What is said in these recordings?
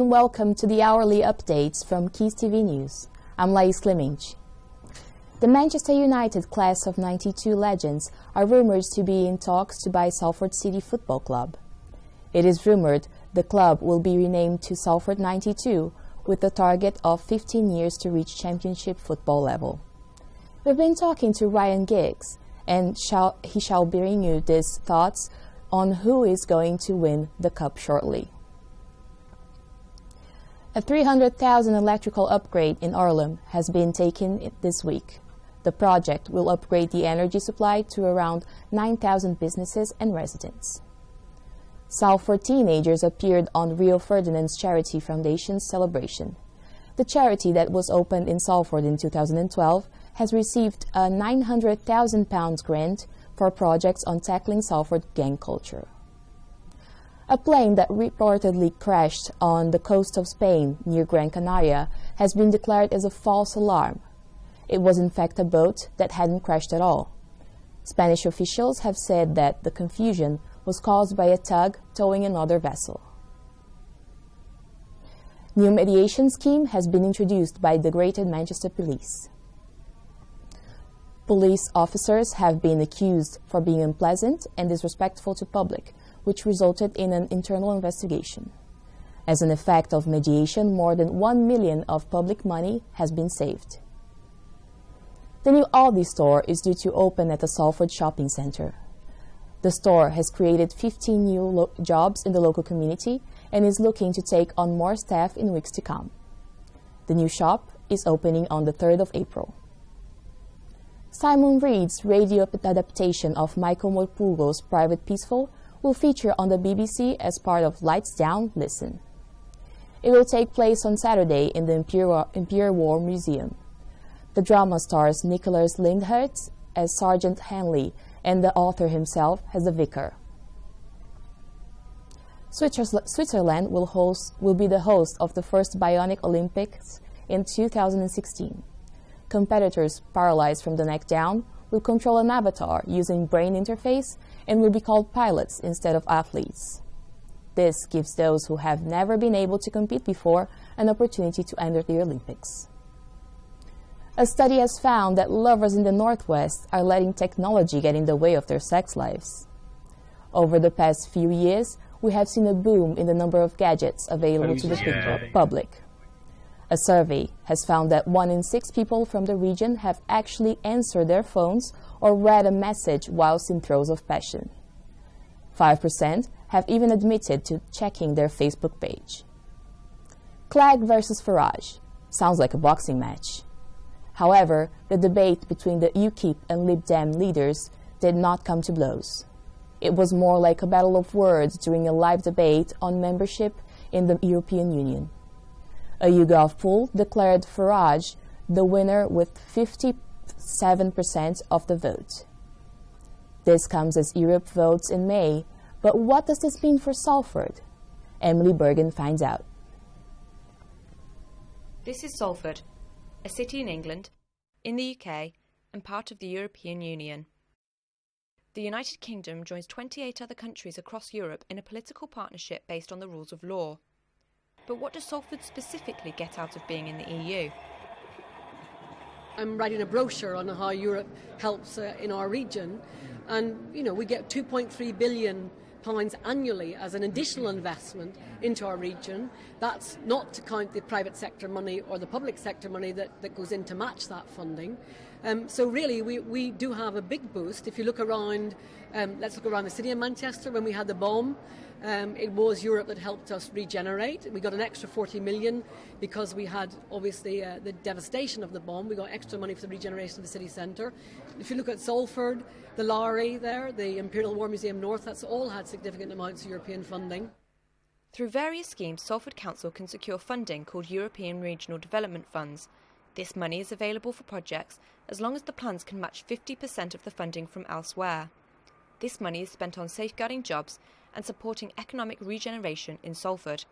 Welcome to the hourly updates from Quays TV News. I'm Laís Clemente. The Manchester United class of '92 legends are rumored to be in talks to buy Salford City Football Club. It is rumored the club will be renamed to Salford '92 with a target of 15 years to reach championship football level. We've been talking to Ryan Giggs, and he shall bring you his thoughts on who is going to win the cup shortly. A 300,000 electrical upgrade in Arnhem has been taken this week. The project will upgrade the energy supply to around 9,000 businesses and residents. Salford teenagers appeared on Rio Ferdinand's Charity Foundation's celebration. The charity that was opened in Salford in 2012 has received a £900,000 grant for projects on tackling Salford gang culture. A plane that reportedly crashed on the coast of Spain near Gran Canaria has been declared as a false alarm. It was in fact a boat that hadn't crashed at all. Spanish officials have said that the confusion was caused by a tug towing another vessel. New mediation scheme has been introduced by the Greater Manchester Police. Police officers have been accused for being unpleasant and disrespectful to public, which resulted in an internal investigation. As an effect of mediation, more than 1 million of public money has been saved. The new Aldi store is due to open at the Salford shopping centre. The store has created 15 new jobs in the local community and is looking to take on more staff in weeks to come. The new shop is opening on the 3rd of April. Simon Reed's radio adaptation of Michael Morpurgo's Private Peaceful will feature on the BBC as part of Lights Down, Listen. It will take place on Saturday in the Imperial War Museum. The drama stars Nicholas Lyndhurst as Sergeant Hanley and the author himself as the vicar. Switzerland will be the host of the first Bionic Olympics in 2016. Competitors paralyzed from the neck down will control an avatar using brain interface and will be called pilots instead of athletes. This gives those who have never been able to compete before an opportunity to enter the Olympics. A study has found that lovers in the Northwest are letting technology get in the way of their sex lives. Over the past few years, we have seen a boom in the number of gadgets available to the public. A survey has found that 1 in 6 people from the region have actually answered their phones or read a message whilst in throes of passion. 5% have even admitted to checking their Facebook page. Clegg versus Farage sounds like a boxing match. However, the debate between the UKIP and Lib Dem leaders did not come to blows. It was more like a battle of words during a live debate on membership in the European Union. A YouGov poll declared Farage the winner with 57% of the vote. This comes as Europe votes in May, but what does this mean for Salford? Emily Bergen finds out. This is Salford, a city in England, in the UK, and part of the European Union. The United Kingdom joins 28 other countries across Europe in a political partnership based on the rules of law. But what does Salford specifically get out of being in the EU? I'm writing a brochure on how Europe helps in our region, and we get £2.3 billion annually as an additional investment into our region. That's not to count the private sector money or the public sector money that goes in to match that funding. So really we do have a big boost. If you look around, let's look around the city of Manchester. When we had the bomb, it was Europe that helped us regenerate. We got an extra 40 million because we had obviously the devastation of the bomb. We got extra money for the regeneration of the city centre. If you look at Salford, the Lowry there, the Imperial War Museum North, that's all had significant amounts of European funding. Through various schemes, Salford Council can secure funding called European Regional Development Funds. This money is available for projects as long as the plans can match 50% of the funding from elsewhere. This money is spent on safeguarding jobs and supporting economic regeneration in Salford.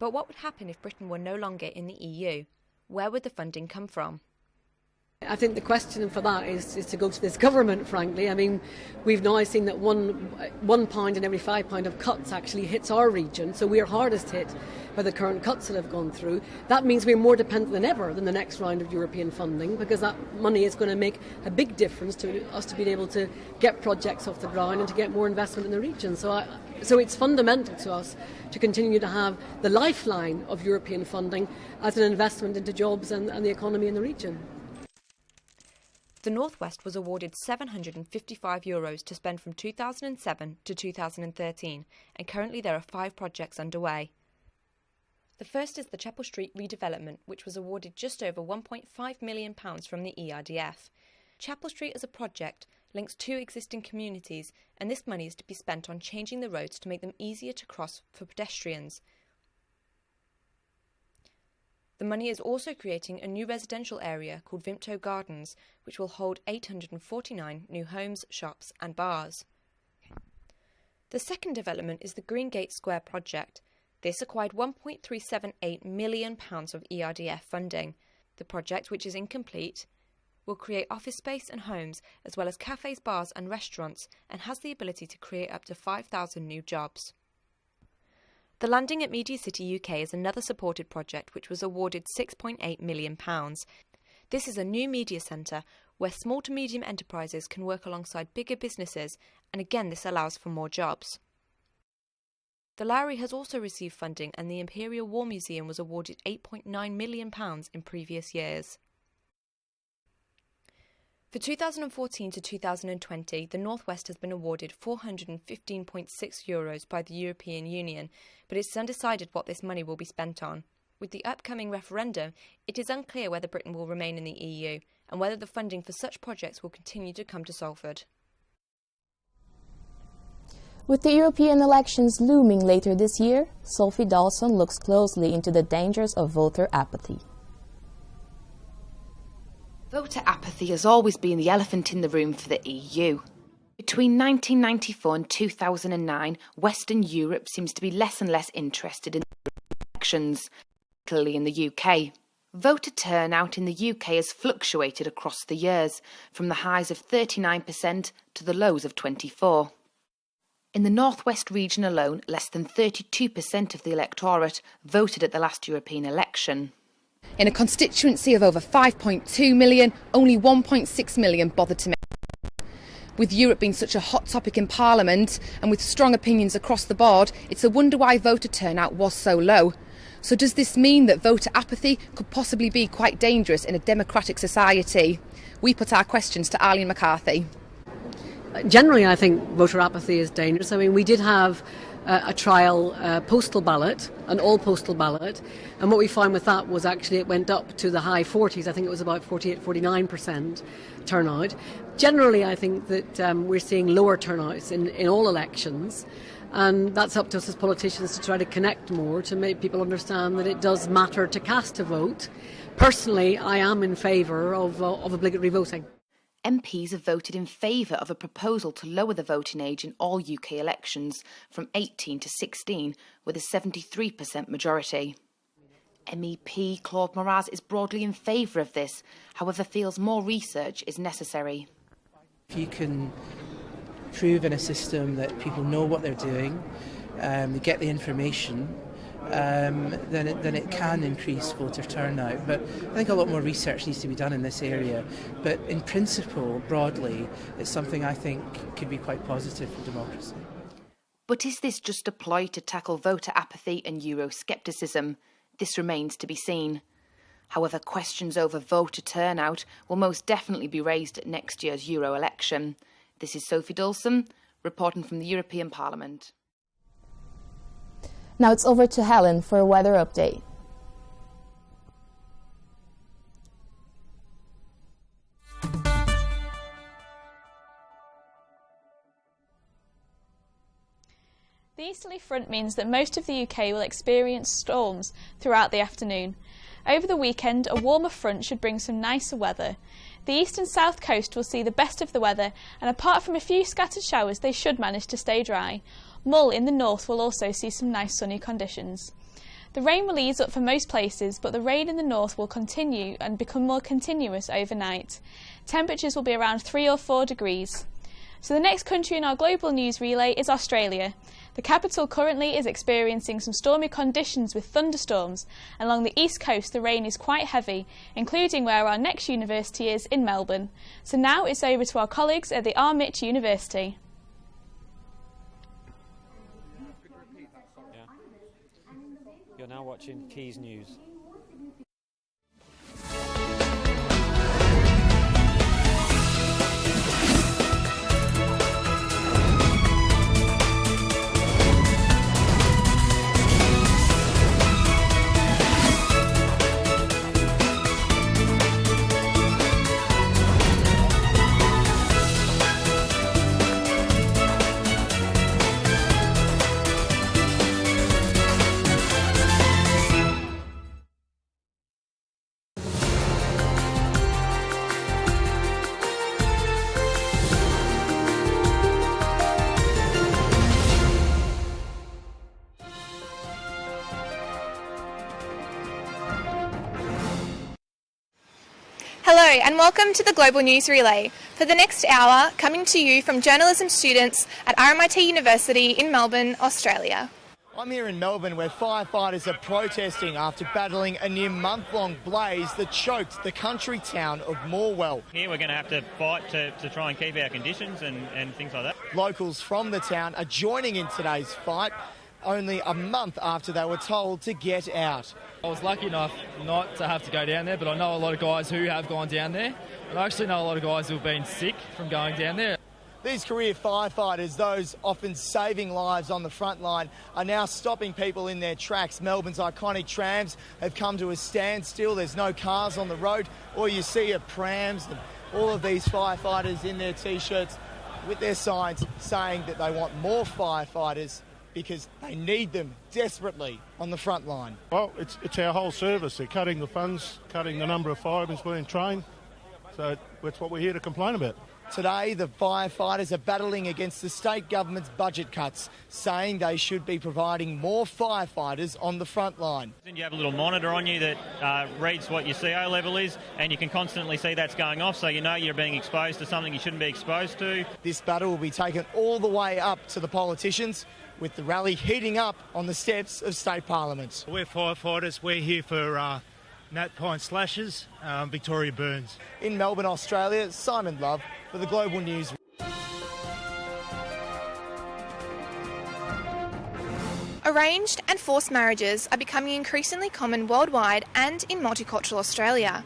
But what would happen if Britain were no longer in the EU? Where would the funding come from? I think the question for that is to go to this government, frankly. I mean, we've now seen that £1 in every £5 of cuts actually hits our region, so we are hardest hit by the current cuts that have gone through. That means we're more dependent than ever than the next round of European funding, because that money is going to make a big difference to us to being able to get projects off the ground and to get more investment in the region. So it's fundamental to us to continue to have the lifeline of European funding as an investment into jobs and the economy in the region. The North West was awarded €755 to spend from 2007 to 2013, and currently there are 5 projects underway. The first is the Chapel Street redevelopment, which was awarded just over £1.5 million from the ERDF. Chapel Street as a project links 2 existing communities, and this money is to be spent on changing the roads to make them easier to cross for pedestrians. The money is also creating a new residential area called Vimto Gardens, which will hold 849 new homes, shops and bars. The second development is the Greengate Square project. This acquired £1.378 million of ERDF funding. The project, which is incomplete, will create office space and homes, as well as cafes, bars and restaurants, and has the ability to create up to 5,000 new jobs. The Landing at Media City UK is another supported project which was awarded £6.8 million. This is a new media centre where small to medium enterprises can work alongside bigger businesses, and again this allows for more jobs. The Lowry has also received funding, and the Imperial War Museum was awarded £8.9 million in previous years. For 2014 to 2020, the North West has been awarded €415.6 by the European Union, but it's undecided what this money will be spent on. With the upcoming referendum, it is unclear whether Britain will remain in the EU and whether the funding for such projects will continue to come to Salford. With the European elections looming later this year, Sophie Dawson looks closely into the dangers of voter apathy. Voter apathy has always been the elephant in the room for the EU. Between 1994 and 2009, Western Europe seems to be less and less interested in elections, particularly in the UK. Voter turnout in the UK has fluctuated across the years, from the highs of 39% to the lows of 24%. In the North West region alone, less than 32% of the electorate voted at the last European election. In a constituency of over 5.2 million, only 1.6 million bothered to make it. With Europe being such a hot topic in Parliament and with strong opinions across the board, it's a wonder why voter turnout was so low. So does this mean that voter apathy could possibly be quite dangerous in a democratic society? We put our questions to Arlene McCarthy. Generally, I think voter apathy is dangerous. I mean, we did have a trial postal ballot, an all-postal ballot, and what we found with that was actually it went up to the high 40s. I think it was about 48-49% turnout. Generally, I think that we're seeing lower turnouts in all elections, and that's up to us as politicians to try to connect more, to make people understand that it does matter to cast a vote. Personally, I am in favour of obligatory voting. MPs have voted in favour of a proposal to lower the voting age in all UK elections from 18 to 16, with a 73% majority. MEP Claude Moraz is broadly in favour of this, however feels more research is necessary. If you can prove in a system that people know what they're doing, they get the information, then it can increase voter turnout. But I think a lot more research needs to be done in this area. But in principle, broadly, it's something I think could be quite positive for democracy. But is this just a ploy to tackle voter apathy and Euroscepticism? This remains to be seen. However, questions over voter turnout will most definitely be raised at next year's Euro election. This is Sophie Dawson, reporting from the European Parliament. Now it's over to Helen for a weather update. The easterly front means that most of the UK will experience storms throughout the afternoon. Over the weekend, a warmer front should bring some nicer weather. The east and south coast will see the best of the weather, and apart from a few scattered showers, they should manage to stay dry. Mull in the north will also see some nice sunny conditions. The rain will ease up for most places, but the rain in the north will continue and become more continuous overnight. Temperatures will be around 3 or 4 degrees. So the next country in our global news relay is Australia. The capital currently is experiencing some stormy conditions with thunderstorms, and along the east coast the rain is quite heavy, including where our next university is in Melbourne. So now it's over to our colleagues at the RMIT University. You're now watching Quays News. Hello and welcome to the Global News Relay. For the next hour, coming to you from journalism students at RMIT University in Melbourne, Australia. I'm here in Melbourne where firefighters are protesting after battling a near month-long blaze that choked the country town of Morwell. Here we're going to have to fight to try and keep our conditions and things like that. Locals from the town are joining in today's fight only a month after they were told to get out. I was lucky enough not to have to go down there, but I know a lot of guys who have gone down there, and I actually know a lot of guys who have been sick from going down there. These career firefighters, those often saving lives on the front line, are now stopping people in their tracks. Melbourne's iconic trams have come to a standstill. There's no cars on the road. All you see are prams and all of these firefighters in their T-shirts with their signs saying that they want more firefighters because they need them desperately on the front line. Well, it's our whole service. They're cutting the funds, cutting the number of firemen being trained. So that's what we're here to complain about. Today, the firefighters are battling against the state government's budget cuts, saying they should be providing more firefighters on the front line. You have a little monitor on you that reads what your CO level is, and you can constantly see that's going off, so you know you're being exposed to something you shouldn't be exposed to. This battle will be taken all the way up to the politicians, with the rally heating up on the steps of state parliament. We're firefighters. We're here for Nat Pine Slashes, Victoria Burns. In Melbourne, Australia, Simon Love for the Global News. Arranged and forced marriages are becoming increasingly common worldwide and in multicultural Australia.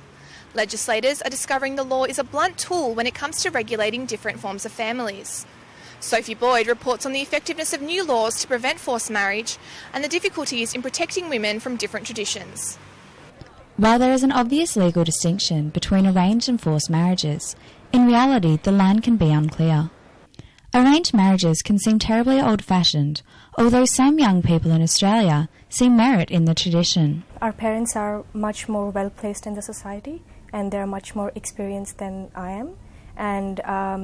Legislators are discovering the law is a blunt tool when it comes to regulating different forms of families. Sophie Boyd reports on the effectiveness of new laws to prevent forced marriage and the difficulties in protecting women from different traditions. While there is an obvious legal distinction between arranged and forced marriages, in reality the line can be unclear. Arranged marriages can seem terribly old-fashioned, although some young people in Australia see merit in the tradition. Our parents are much more well-placed in the society and they're much more experienced than I am, and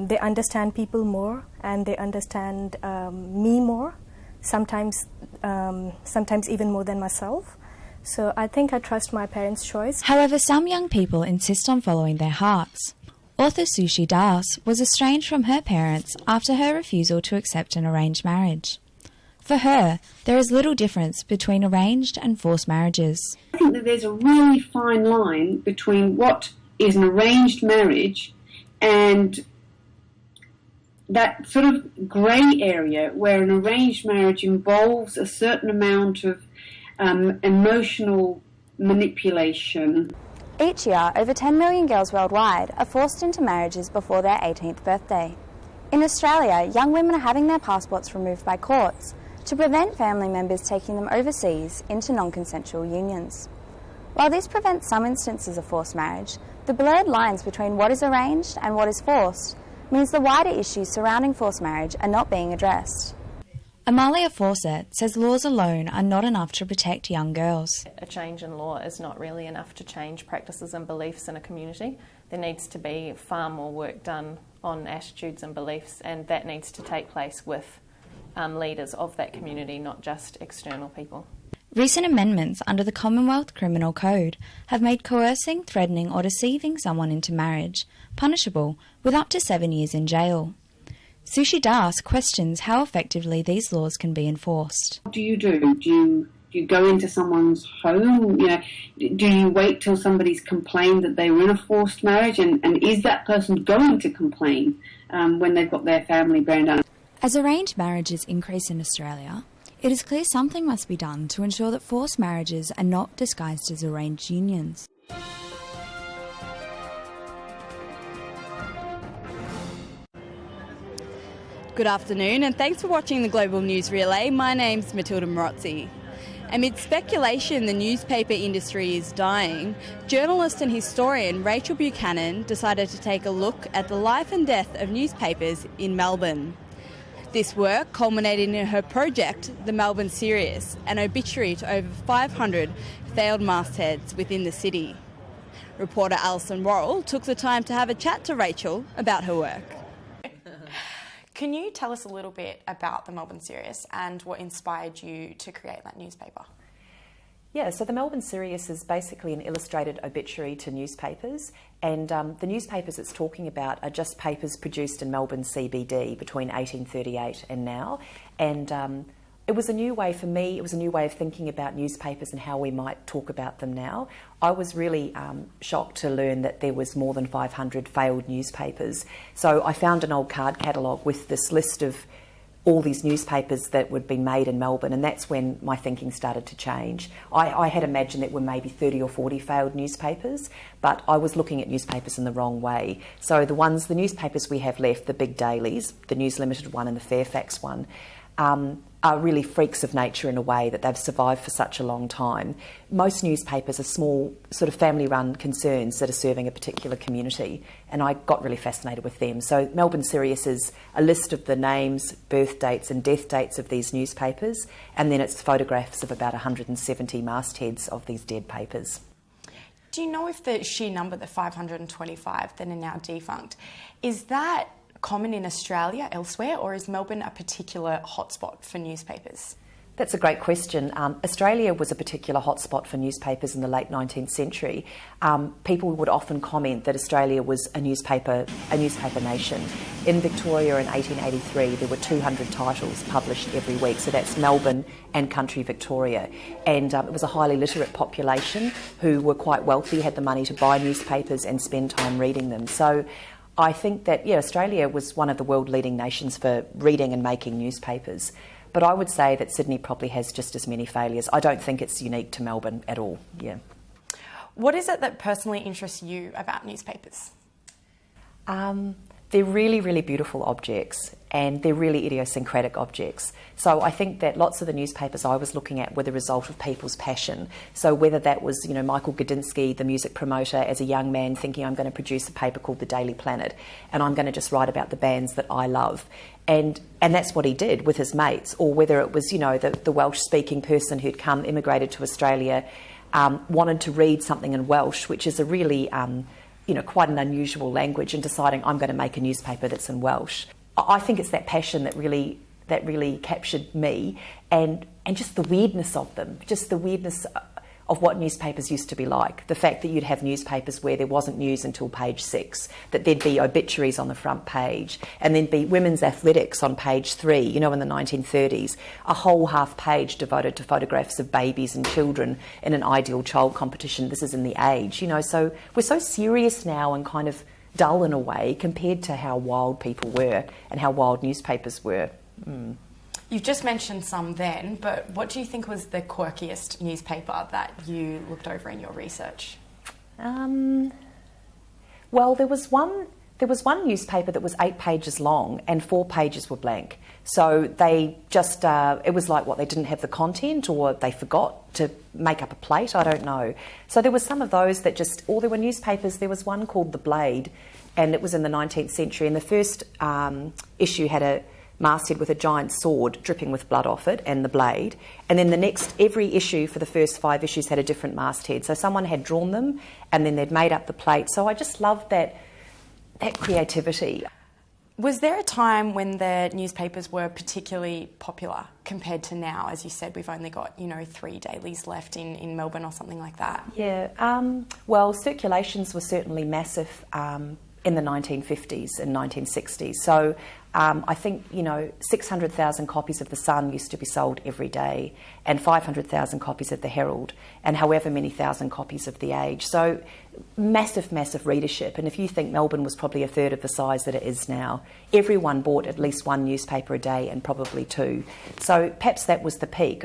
they understand people more and they understand me more, sometimes even more than myself. So I think I trust my parents' choice. However, some young people insist on following their hearts. Author Sushi Das was estranged from her parents after her refusal to accept an arranged marriage. For her, there is little difference between arranged and forced marriages. I think that there's a really fine line between what is an arranged marriage and that sort of grey area where an arranged marriage involves a certain amount of emotional manipulation. Each year, over 10 million girls worldwide are forced into marriages before their 18th birthday. In Australia, young women are having their passports removed by courts to prevent family members taking them overseas into non-consensual unions. While this prevents some instances of forced marriage, the blurred lines between what is arranged and what is forced means the wider issues surrounding forced marriage are not being addressed. Amalia Fawcett says laws alone are not enough to protect young girls. A change in law is not really enough to change practices and beliefs in a community. There needs to be far more work done on attitudes and beliefs, and that needs to take place with leaders of that community, not just external people. Recent amendments under the Commonwealth Criminal Code have made coercing, threatening or deceiving someone into marriage punishable with up to 7 years in jail. Sushi Das questions how effectively these laws can be enforced. What do you do? Do you go into someone's home? Do you wait till somebody's complained that they were in a forced marriage? And is that person going to complain when they've got their family burned down? As arranged marriages increase in Australia, it is clear something must be done to ensure that forced marriages are not disguised as arranged unions. Good afternoon and thanks for watching the Global News Relay. My name's Matilda Morozzi. Amid speculation the newspaper industry is dying, journalist and historian Rachel Buchanan decided to take a look at the life and death of newspapers in Melbourne. This work culminated in her project, The Melbourne Sirius, an obituary to over 500 failed mastheads within the city. Reporter Alison Worrell took the time to have a chat to Rachel about her work. Can you tell us a little bit about the Melbourne Sirius and what inspired you to create that newspaper? Yeah, so the Melbourne Sirius is basically an illustrated obituary to newspapers, and the newspapers it's talking about are just papers produced in Melbourne CBD between 1838 and now. And it was a new way for me, it was a new way of thinking about newspapers and how we might talk about them now. I was really shocked to learn that there was more than 500 failed newspapers. So I found an old card catalogue with this list of all these newspapers that would be made in Melbourne, and that's when my thinking started to change. I had imagined there were maybe 30 or 40 failed newspapers, but I was looking at newspapers in the wrong way. So the newspapers we have left, the big dailies, the News Limited one and the Fairfax one, are really freaks of nature in a way that they've survived for such a long time. Most newspapers are small, sort of family-run concerns that are serving a particular community, and I got really fascinated with them. So Melbourne Sirius is a list of the names, birth dates and death dates of these newspapers, and then it's photographs of about 170 mastheads of these dead papers. Do you know if the sheer number, the 525 that are now defunct, is that common in Australia elsewhere, or is Melbourne a particular hotspot for newspapers? That's a great question. Australia was a particular hotspot for newspapers in the late 19th century. People would often comment that Australia was a newspaper nation. In Victoria in 1883, there were 200 titles published every week, so that's Melbourne and country Victoria. And it was a highly literate population who were quite wealthy, had the money to buy newspapers and spend time reading them. So I think that, Australia was one of the world-leading nations for reading and making newspapers. But I would say that Sydney probably has just as many failures. I don't think it's unique to Melbourne at all, What is it that personally interests you about newspapers? They're really, really beautiful objects, and they're really idiosyncratic objects. So I think that lots of the newspapers I was looking at were the result of people's passion. So whether that was, Michael Gudinski, the music promoter, as a young man thinking I'm going to produce a paper called The Daily Planet, and I'm going to just write about the bands that I love. And that's what he did with his mates. Or whether it was, the Welsh-speaking person who'd immigrated to Australia, wanted to read something in Welsh, which is a really quite an unusual language, and deciding I'm going to make a newspaper that's in Welsh. I think it's that passion that really captured me, and just the weirdness of them, just the weirdness of what newspapers used to be like. The fact that you'd have newspapers where there wasn't news until page 6, that there'd be obituaries on the front page, and then be women's athletics on page 3, in the 1930s, a whole half page devoted to photographs of babies and children in an ideal child competition. This is in The Age, so we're so serious now and kind of dull in a way compared to how wild people were and how wild newspapers were. You've just mentioned some then, but what do you think was the quirkiest newspaper that you looked over in your research? Well, there was one newspaper that was 8 pages long and 4 pages were blank. So they just, it was like, they didn't have the content, or they forgot to make up a plate, I don't know. So there were some of those that there were newspapers. There was one called The Blade, and it was in the 19th century, and the first issue had a masthead with a giant sword dripping with blood off it, and the blade. And then every issue for the first 5 issues had a different masthead. So someone had drawn them, and then they'd made up the plate. So I just loved that creativity. Was there a time when the newspapers were particularly popular compared to now? As you said, we've only got, 3 dailies left in Melbourne or something like that. Yeah, well, circulations were certainly massive in the 1950s and 1960s. So I think, 600,000 copies of The Sun used to be sold every day, and 500,000 copies of The Herald, and however many thousand copies of The Age. So massive, massive readership. And if you think Melbourne was probably a third of the size that it is now, everyone bought at least one newspaper a day and probably two. So perhaps that was the peak.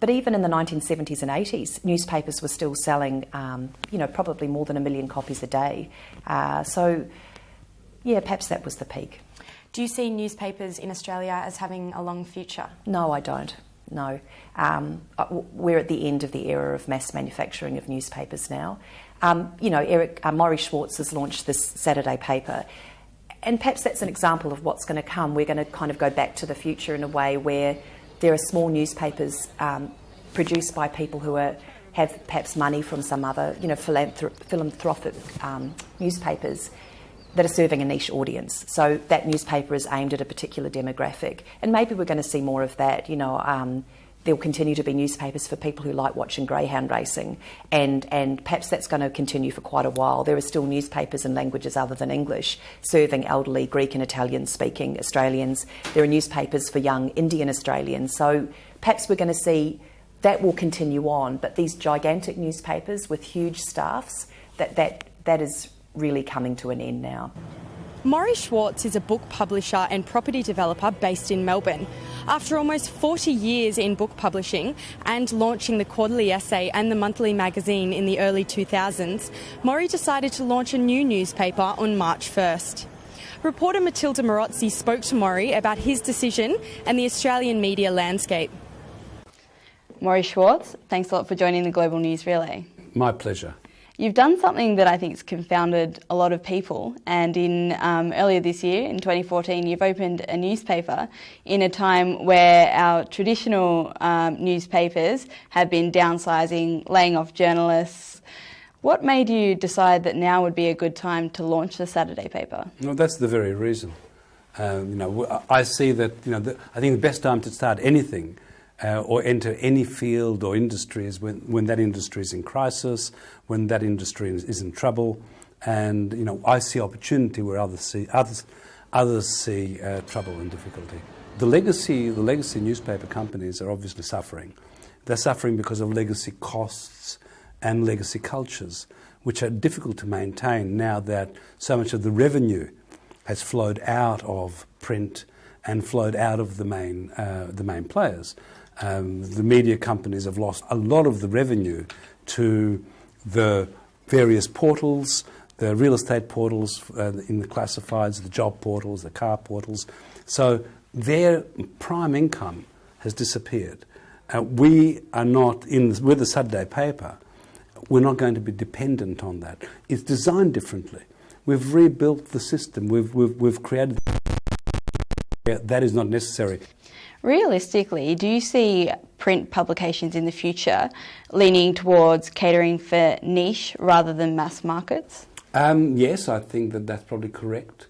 But even in the 1970s and 80s, newspapers were still selling, probably more than 1 million copies a day. So, yeah, perhaps that was the peak. Do you see newspapers in Australia as having a long future? No, I don't. No. We're at the end of the era of mass manufacturing of newspapers now. Maury Schwartz has launched this Saturday paper, and perhaps that's an example of what's going to come. We're going to kind of go back to the future in a way where there are small newspapers produced by people who have perhaps money from some other, philanthropic newspapers that are serving a niche audience. So that newspaper is aimed at a particular demographic, and maybe we're going to see more of that. There'll continue to be newspapers for people who like watching greyhound racing, and perhaps that's going to continue for quite a while. There are still newspapers in languages other than English serving elderly Greek and Italian speaking Australians. There are newspapers for young Indian Australians. So perhaps we're going to see that will continue on, but these gigantic newspapers with huge staffs, that is really coming to an end now. Maury Schwartz is a book publisher and property developer based in Melbourne. After almost 40 years in book publishing and launching the quarterly essay and the monthly magazine in the early 2000s, Maury decided to launch a new newspaper on March 1st. Reporter Matilda Morozzi spoke to Maury about his decision and the Australian media landscape. Maury Schwartz, thanks a lot for joining the Global News Relay. My pleasure. You've done something that I think has confounded a lot of people, and in earlier this year, in 2014, you've opened a newspaper in a time where our traditional newspapers have been downsizing, laying off journalists. What made you decide that now would be a good time to launch the Saturday paper? Well, that's the very reason. I see that, I think the best time to start anything or enter any field or industry is when that industry is in crisis, when that industry is in trouble, and I see opportunity where others see trouble and difficulty. The legacy newspaper companies are obviously suffering. They're suffering because of legacy costs and legacy cultures, which are difficult to maintain now that so much of the revenue has flowed out of print and flowed out of the main players. The media companies have lost a lot of the revenue to the various portals, the real estate portals in the classifieds, the job portals, the car portals. So their prime income has disappeared. We are not, with the Saturday paper, we're not going to be dependent on that. It's designed differently. We've rebuilt the system. We've created... That is not necessary. Realistically, do you see print publications in the future leaning towards catering for niche rather than mass markets? Yes, I think that's probably correct,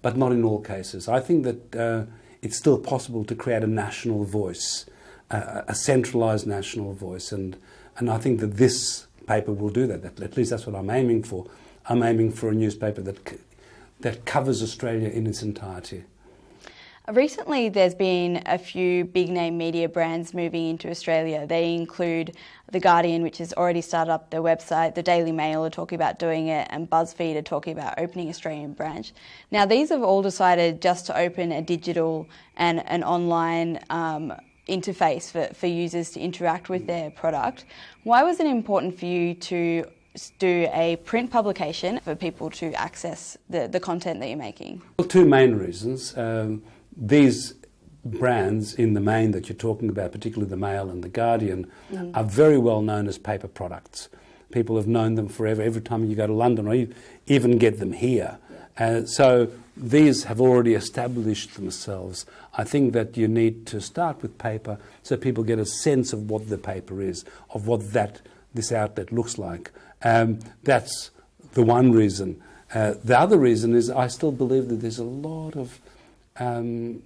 but not in all cases. I think that it's still possible to create a national voice, a centralised national voice, and I think that this paper will do that. At least that's what I'm aiming for. I'm aiming for a newspaper that covers Australia in its entirety. Recently, there's been a few big-name media brands moving into Australia. They include The Guardian, which has already started up their website, the Daily Mail are talking about doing it, and BuzzFeed are talking about opening Australian branch. Now, these have all decided just to open a digital and an online interface for users to interact with their product. Why was it important for you to do a print publication for people to access the content that you're making? Well, two main reasons. These brands in the main that you're talking about, particularly the Mail and the Guardian, are very well known as paper products. People have known them forever. Every time you go to London, or even get them here. So these have already established themselves. I think that you need to start with paper so people get a sense of what the paper is, of what this outlet looks like. That's the one reason. The other reason is I still believe that there's a lot of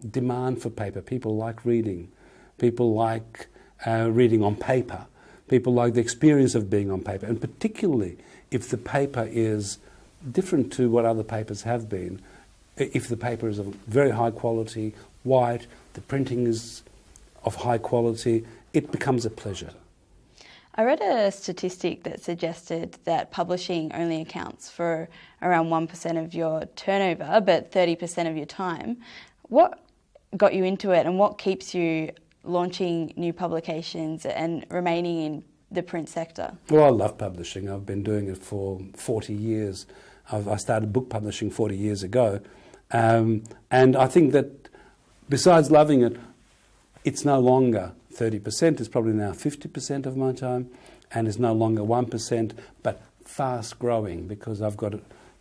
demand for paper. People like reading. People like reading on paper. People like the experience of being on paper. And particularly if the paper is different to what other papers have been, if the paper is of very high quality, white, the printing is of high quality, it becomes a pleasure. I read a statistic that suggested that publishing only accounts for around 1% of your turnover, but 30% of your time. What got you into it, and what keeps you launching new publications and remaining in the print sector? Well, I love publishing. I've been doing it for 40 years. I started book publishing 40 years ago. And I think that besides loving it, it's no longer 30%, it's probably now 50% of my time, and it's no longer 1%, but fast growing, because I've got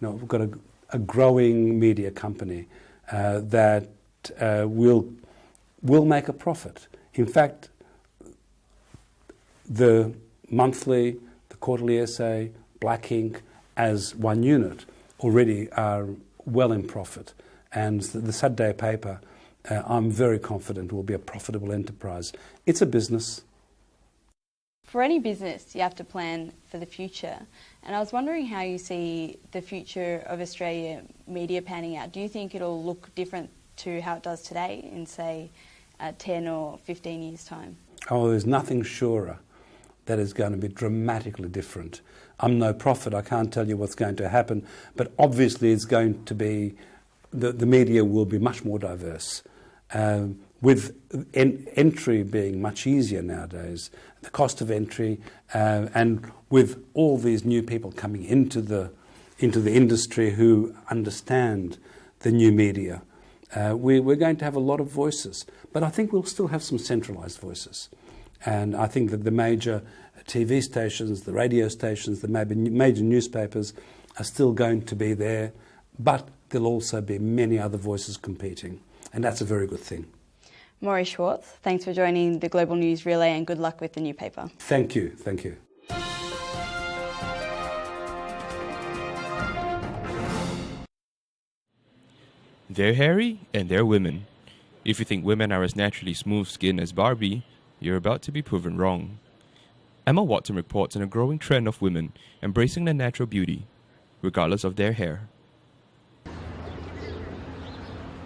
a growing media company that will make a profit. In fact, the monthly, the quarterly essay, Black Ink, as one unit already are well in profit. And the Saturday paper, I'm very confident will be a profitable enterprise. It's a business. For any business, you have to plan for the future. And I was wondering how you see the future of Australia media panning out. Do you think it'll look different to how it does today in, say, 10 or 15 years' time? Oh, there's nothing surer that is going to be dramatically different. I'm no prophet, I can't tell you what's going to happen, but obviously it's going to be, the media will be much more diverse. With entry being much easier nowadays, the cost of entry, and with all these new people coming into the industry who understand the new media, we're going to have a lot of voices. But I think we'll still have some centralised voices. And I think that the major TV stations, the radio stations, the major newspapers are still going to be there, but there'll also be many other voices competing. And that's a very good thing. Maury Schwartz, thanks for joining the Global News Relay, and good luck with the new paper. Thank you, thank you. They're hairy and they're women. If you think women are as naturally smooth-skinned as Barbie, you're about to be proven wrong. Emma Watson reports on a growing trend of women embracing their natural beauty, regardless of their hair.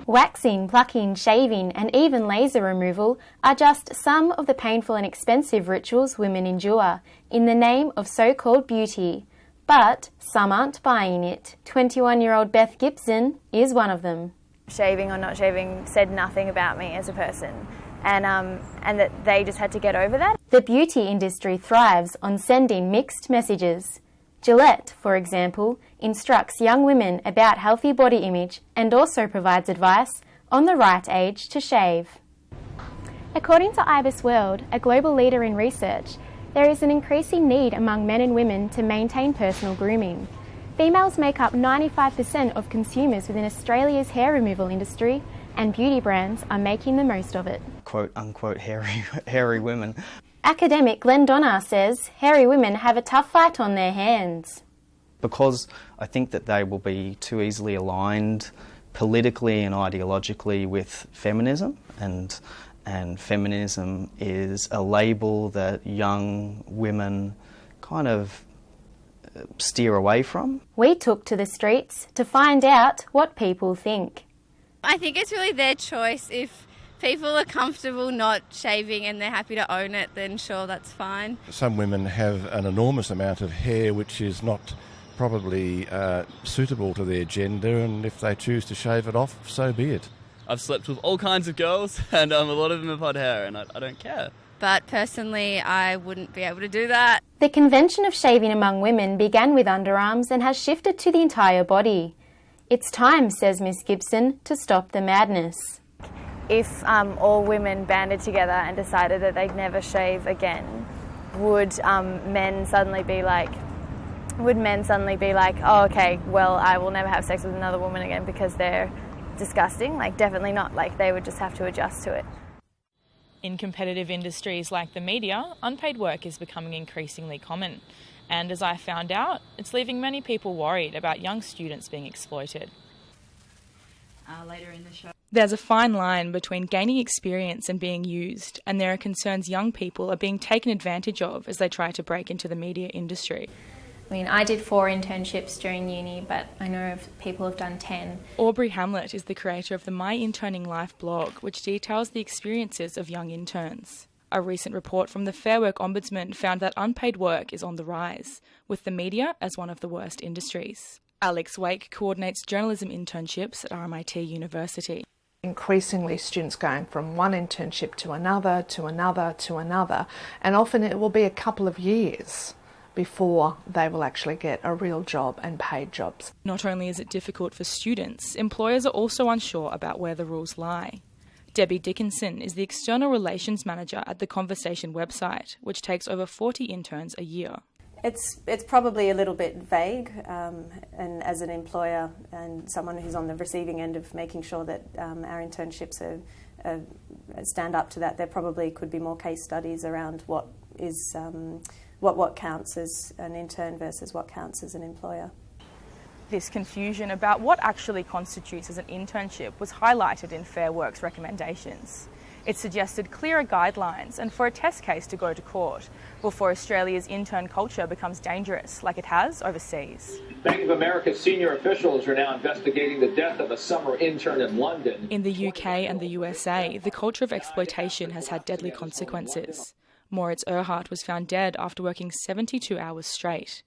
Waxing, plucking, shaving and even laser removal are just some of the painful and expensive rituals women endure in the name of so-called beauty. But some aren't buying it. 21-year-old Beth Gibson is one of them. Shaving or not shaving said nothing about me as a person, and that they just had to get over that. The beauty industry thrives on sending mixed messages. Gillette, for example, instructs young women about healthy body image and also provides advice on the right age to shave. According to Ibis World, a global leader in research, there is an increasing need among men and women to maintain personal grooming. Females make up 95% of consumers within Australia's hair removal industry, and beauty brands are making the most of it. Quote unquote hairy women. Academic Glenn Donner says hairy women have a tough fight on their hands. Because I think that they will be too easily aligned politically and ideologically with feminism, and feminism is a label that young women kind of steer away from. We took to the streets to find out what people think. I think it's really their choice. If people are comfortable not shaving and they're happy to own it, then sure, that's fine. Some women have an enormous amount of hair which is not probably suitable to their gender, and if they choose to shave it off, so be it. I've slept with all kinds of girls, and a lot of them have had hair, and I don't care. But personally, I wouldn't be able to do that. The convention of shaving among women began with underarms and has shifted to the entire body. It's time, says Miss Gibson, to stop the madness. If all women banded together and decided that they'd never shave again, would men suddenly be like, oh, okay, well, I will never have sex with another woman again because they're disgusting? Like, definitely not. Like, they would just have to adjust to it. In competitive industries like the media, unpaid work is becoming increasingly common. And as I found out, it's leaving many people worried about young students being exploited. Later in the show. There's a fine line between gaining experience and being used, and there are concerns young people are being taken advantage of as they try to break into the media industry. I mean, I did 4 internships during uni, but I know of people who've done 10. Aubrey Hamlet is the creator of the My Interning Life blog, which details the experiences of young interns. A recent report from the Fair Work Ombudsman found that unpaid work is on the rise, with the media as one of the worst industries. Alex Wake coordinates journalism internships at RMIT University. Increasingly students going from one internship to another, to another, to another, and often it will be a couple of years before they will actually get a real job and paid jobs. Not only is it difficult for students, employers are also unsure about where the rules lie. Debbie Dickinson is the External Relations Manager at the Conversation website, which takes over 40 interns a year. It's probably a little bit vague, and as an employer and someone who's on the receiving end of making sure that our internships stand up to that, there probably could be more case studies around what is what counts as an intern versus what counts as an employer. This confusion about what actually constitutes as an internship was highlighted in Fair Work's recommendations. It suggested clearer guidelines and for a test case to go to court before Australia's intern culture becomes dangerous, like it has overseas. Bank of America's senior officials are now investigating the death of a summer intern in London. In the UK and the USA, the culture of exploitation has had deadly consequences. Moritz Erhardt was found dead after working 72 hours straight.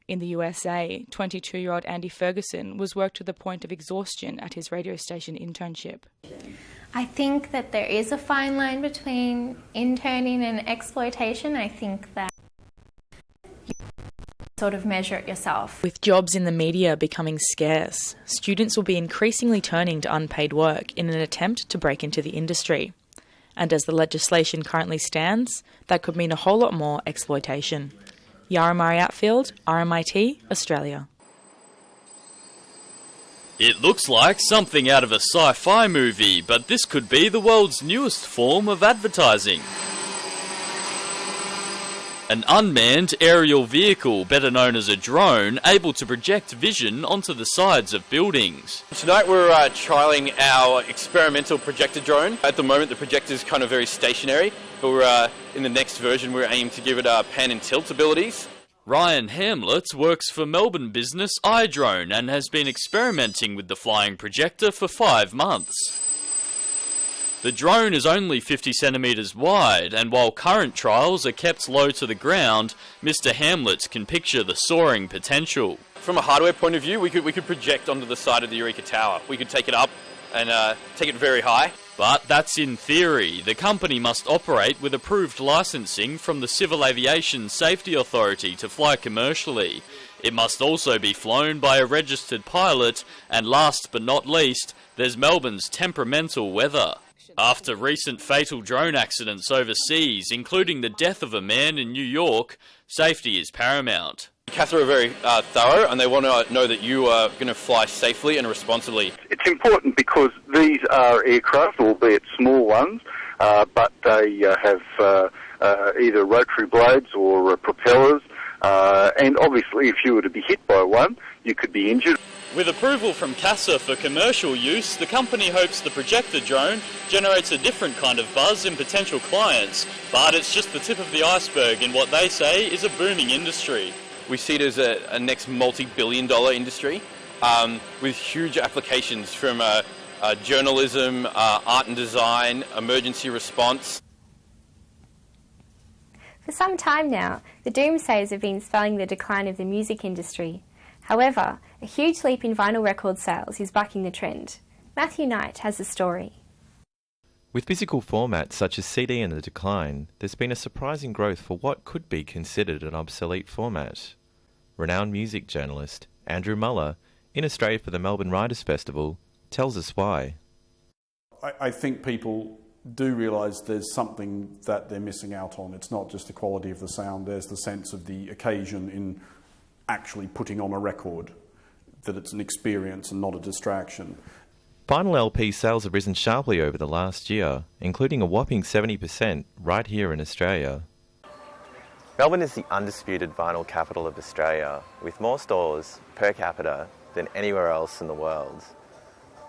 In the USA, 22-year-old Andy Ferguson was worked to the point of exhaustion at his radio station internship. I think that there is a fine line between interning and exploitation. I think that you sort of measure it yourself. With jobs in the media becoming scarce, students will be increasingly turning to unpaid work in an attempt to break into the industry. And as the legislation currently stands, that could mean a whole lot more exploitation. Yara Murray-Atfield, RMIT, Australia. It looks like something out of a sci-fi movie, but this could be the world's newest form of advertising. An unmanned aerial vehicle, better known as a drone, able to project vision onto the sides of buildings. Tonight we're trialling our experimental projector drone. At the moment the projector is kind of very stationary, but we're in the next version we're aiming to give it pan and tilt abilities. Ryan Hamlet works for Melbourne business iDrone and has been experimenting with the flying projector for 5 months. The drone is only 50 centimetres wide, and while current trials are kept low to the ground, Mr. Hamlet can picture the soaring potential. From a hardware point of view, we could project onto the side of the Eureka Tower. We could take it up and take it very high. But that's in theory. The company must operate with approved licensing from the Civil Aviation Safety Authority to fly commercially. It must also be flown by a registered pilot, and last but not least, there's Melbourne's temperamental weather. After recent fatal drone accidents overseas, including the death of a man in New York, safety is paramount. CASA are very thorough, and they want to know that you are going to fly safely and responsibly. It's important because these are aircraft, albeit small ones, but they have either rotary blades or propellers, and obviously if you were to be hit by one, you could be injured. With approval from CASA for commercial use, the company hopes the projector drone generates a different kind of buzz in potential clients, but it's just the tip of the iceberg in what they say is a booming industry. We see it as a next multi-billion-dollar industry with huge applications from journalism, art and design, emergency response. For some time now, the doomsayers have been spelling the decline of the music industry. However, a huge leap in vinyl record sales is bucking the trend. Matthew Knight has the story. With physical formats such as CD in the decline, there's been a surprising growth for what could be considered an obsolete format. Renowned music journalist Andrew Muller, in Australia for the Melbourne Writers' Festival, tells us why. I think people do realise there's something that they're missing out on. It's not just the quality of the sound, there's the sense of the occasion in actually putting on a record, that it's an experience and not a distraction. Vinyl LP sales have risen sharply over the last year, including a whopping 70% right here in Australia. Melbourne is the undisputed vinyl capital of Australia, with more stores per capita than anywhere else in the world.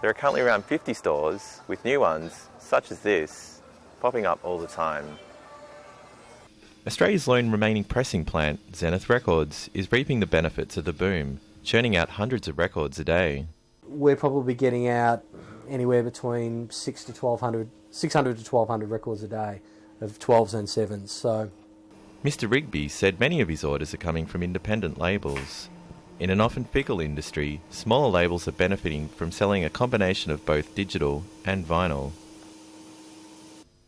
There are currently around 50 stores, with new ones, such as this, popping up all the time. Australia's lone remaining pressing plant, Zenith Records, is reaping the benefits of the boom, churning out hundreds of records a day. We're probably getting out anywhere between 600 to 1,200 records a day of 12s and 7s. So, Mr. Rigby said many of his orders are coming from independent labels. In an often fickle industry, smaller labels are benefiting from selling a combination of both digital and vinyl.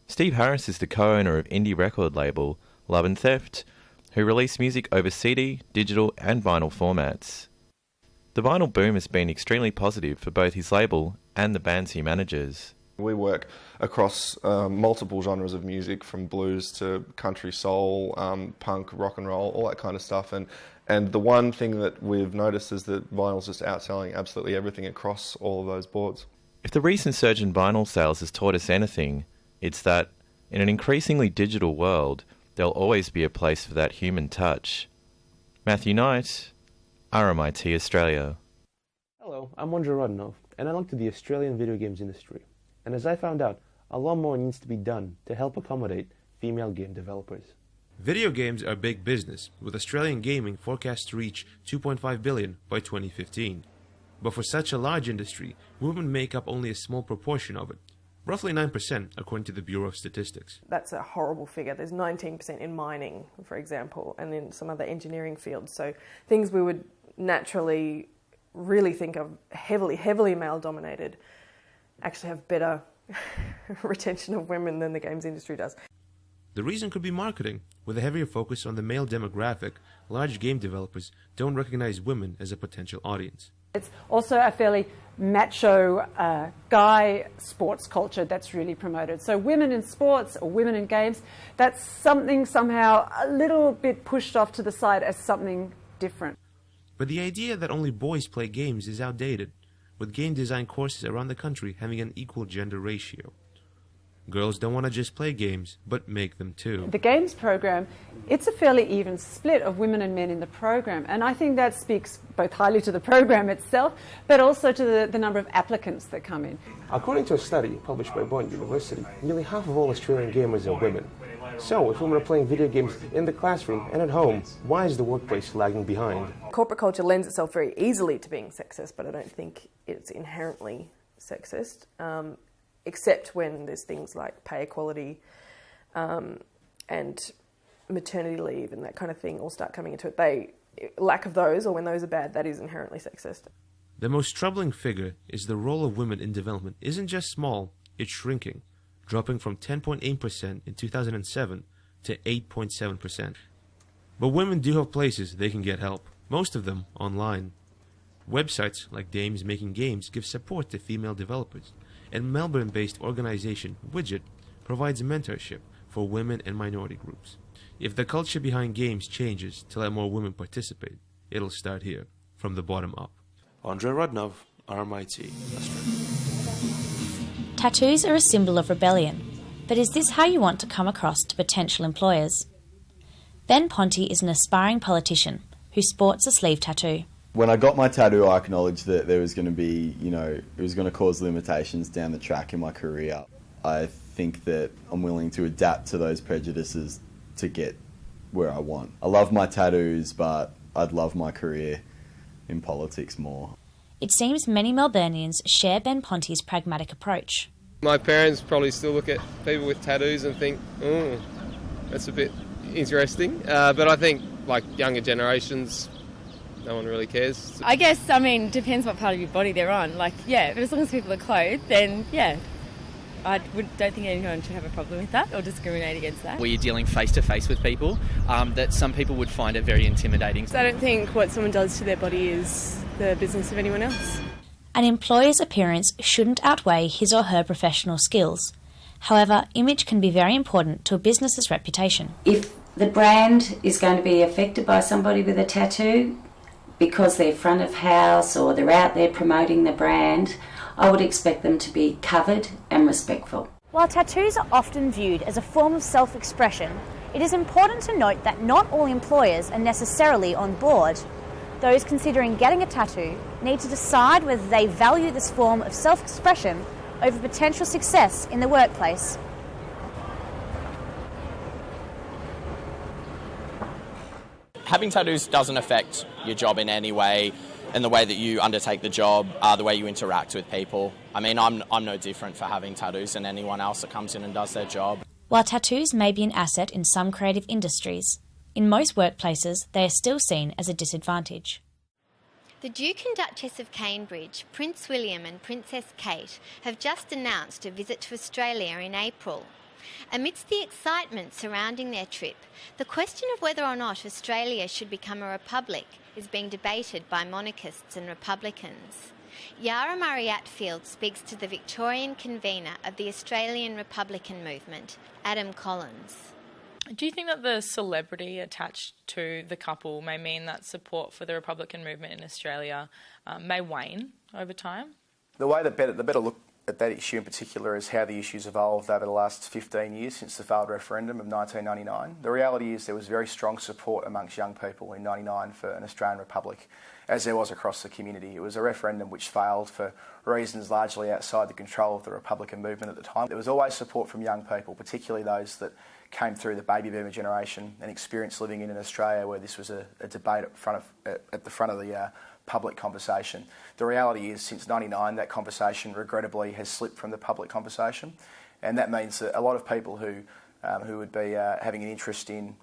Steve Harris is the co-owner of indie record label Love and Theft, who release music over CD, digital and vinyl formats. The vinyl boom has been extremely positive for both his label and the bands he manages. We work across multiple genres of music, from blues to country soul, punk, rock and roll, all that kind of stuff. And the one thing that we've noticed is that vinyl's just outselling absolutely everything across all of those boards. If the recent surge in vinyl sales has taught us anything, it's that, in an increasingly digital world, there'll always be a place for that human touch. Matthew Knight, RMIT Australia. Hello, I'm Andrew Rodnov, and I belong to the Australian video games industry. And as I found out, a lot more needs to be done to help accommodate female game developers. Video games are big business, with Australian gaming forecast to reach $2.5 billion by 2015. But for such a large industry, women make up only a small proportion of it, roughly 9% according to the Bureau of Statistics. That's a horrible figure. There's 19% in mining, for example, and in some other engineering fields. So things we would naturally really think of heavily male-dominated actually have better retention of women than the games industry does. The reason could be marketing. With a heavier focus on the male demographic, large game developers don't recognize women as a potential audience. It's also a fairly macho guy sports culture that's really promoted. So women in sports or women in games, that's something somehow a little bit pushed off to the side as something different. But the idea that only boys play games is outdated, with game design courses around the country having an equal gender ratio. Girls don't want to just play games, but make them too. The games program, it's a fairly even split of women and men in the program, and I think that speaks both highly to the program itself, but also to the number of applicants that come in. According to a study published by Bond University, nearly half of all Australian gamers are women. So, if women are playing video games in the classroom and at home, why is the workplace lagging behind? Corporate culture lends itself very easily to being sexist, but I don't think it's inherently sexist, except when there's things like pay equality and maternity leave and that kind of thing all start coming into it. Lack of those, or when those are bad, that is inherently sexist. The most troubling figure is the role of women in development isn't just small, it's shrinking, dropping from 10.8% in 2007 to 8.7%. But women do have places they can get help, most of them online. Websites like Dames Making Games give support to female developers, and Melbourne-based organization Widget provides mentorship for women and minority groups. If the culture behind games changes to let more women participate, it'll start here, from the bottom up. Andrei Rodnov, RMIT, Australia. Tattoos are a symbol of rebellion, but is this how you want to come across to potential employers? Ben Ponti is an aspiring politician who sports a sleeve tattoo. When I got my tattoo, I acknowledged that there was going to be, it was going to cause limitations down the track in my career. I think that I'm willing to adapt to those prejudices to get where I want. I love my tattoos, but I'd love my career in politics more. It seems many Melburnians share Ben Ponti's pragmatic approach. My parents probably still look at people with tattoos and think, that's a bit interesting. But I think, like younger generations, no one really cares. I guess, depends what part of your body they're on. But as long as people are clothed, then, I don't think anyone should have a problem with that or discriminate against that. Where you're dealing face-to-face with people, that some people would find it very intimidating. I don't think what someone does to their body is the business of anyone else. An employer's appearance shouldn't outweigh his or her professional skills. However, image can be very important to a business's reputation. If the brand is going to be affected by somebody with a tattoo because they're front of house or they're out there promoting the brand, I would expect them to be covered and respectful. While tattoos are often viewed as a form of self-expression, It is important to note that not all employers are necessarily on board. Those considering getting a tattoo need to decide whether they value this form of self-expression over potential success in the workplace. Having tattoos doesn't affect your job in any way, and the way that you undertake the job, the way you interact with people. I mean, I'm no different for having tattoos than anyone else that comes in and does their job. While tattoos may be an asset in some creative industries, in most workplaces they are still seen as a disadvantage. The Duke and Duchess of Cambridge, Prince William and Princess Kate have just announced a visit to Australia in April. Amidst the excitement surrounding their trip, the question of whether or not Australia should become a republic is being debated by monarchists and Republicans. Yara Murray-Atfield speaks to the Victorian convener of the Australian Republican movement, Adam Collins. Do you think that the celebrity attached to the couple may mean that support for the Republican movement in Australia may wane over time? The better look at that issue in particular is how the issue's evolved over the last 15 years since the failed referendum of 1999. The reality is there was very strong support amongst young people in 99 for an Australian Republic, as there was across the community. It was a referendum which failed for reasons largely outside the control of the Republican movement at the time. There was always support from young people, particularly those that came through the baby boomer generation and experienced living in Australia where this was a debate at the front of the public conversation. The reality is, since 99, that conversation regrettably has slipped from the public conversation, and that means that a lot of people who would be having an interest in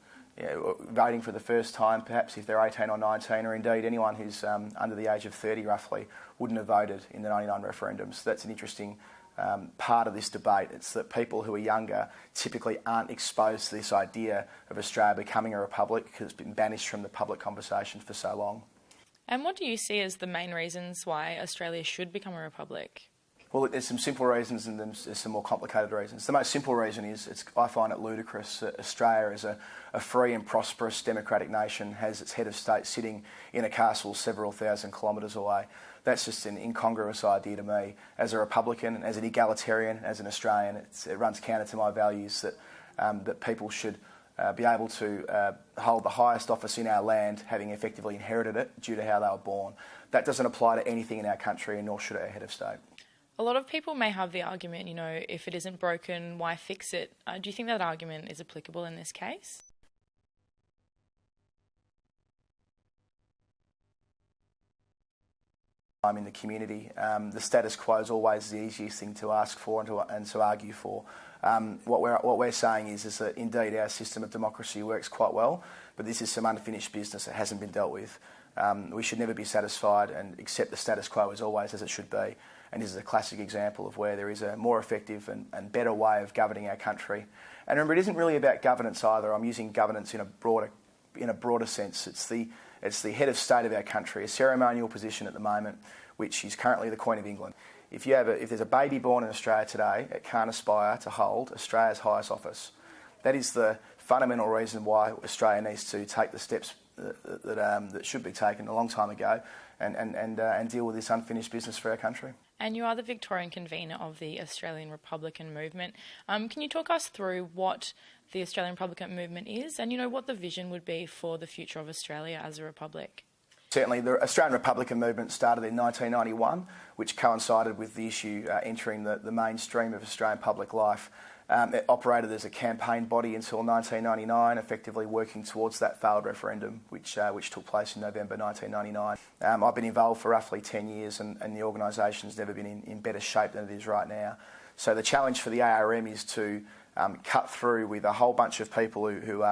voting for the first time, perhaps if they're 18 or 19, or indeed anyone who's under the age of 30 roughly, wouldn't have voted in the 99 referendums. That's an interesting part of this debate. It's that people who are younger typically aren't exposed to this idea of Australia becoming a republic because it's been banished from the public conversation for so long. And what do you see as the main reasons why Australia should become a republic? Well, there's some simple reasons and there's some more complicated reasons. The most simple reason is I find it ludicrous that Australia, as a free and prosperous democratic nation, has its head of state sitting in a castle several thousand kilometres away. That's just an incongruous idea to me. As a Republican, as an egalitarian, as an Australian, it runs counter to my values that people should be able to hold the highest office in our land, having effectively inherited it due to how they were born. That doesn't apply to anything in our country, and nor should our head of state. A lot of people may have the argument, if it isn't broken, why fix it? Do you think that argument is applicable in this case? I'm in the community. The status quo is always the easiest thing to ask for and to argue for. What we're saying is that indeed our system of democracy works quite well, but this is some unfinished business that hasn't been dealt with. We should never be satisfied and accept the status quo as always as it should be. And this is a classic example of where there is a more effective and better way of governing our country. And remember, it isn't really about governance either. I'm using governance in a broader sense. It's the head of state of our country, a ceremonial position at the moment, which is currently the Queen of England. If there's a baby born in Australia today, it can't aspire to hold Australia's highest office. That is the fundamental reason why Australia needs to take the steps that should be taken a long time ago and deal with this unfinished business for our country. And you are the Victorian convener of the Australian Republican movement. Can you talk us through what the Australian Republican movement is and what the vision would be for the future of Australia as a republic? Certainly, the Australian Republican movement started in 1991, which coincided with the issue entering the mainstream of Australian public life. It operated as a campaign body until 1999, effectively working towards that failed referendum, which took place in November 1999. I've been involved for roughly 10 years, and the organisation's never been in better shape than it is right now. So the challenge for the ARM is to cut through with a whole bunch of people who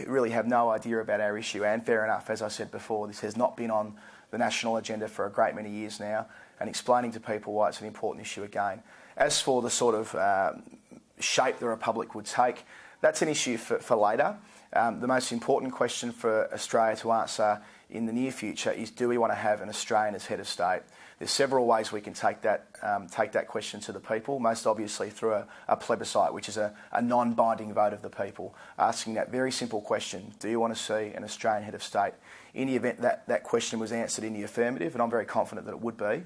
really have no idea about our issue. And fair enough, as I said before, this has not been on the national agenda for a great many years now, and explaining to people why it's an important issue again. As for the sort of shape the Republic would take, that's an issue for later. The most important question for Australia to answer in the near future is, do we want to have an Australian as head of state? There's several ways we can take that question to the people, most obviously through a plebiscite, which is a non-binding vote of the people, asking that very simple question, do you want to see an Australian head of state? In the event that question was answered in the affirmative, and I'm very confident that it would be,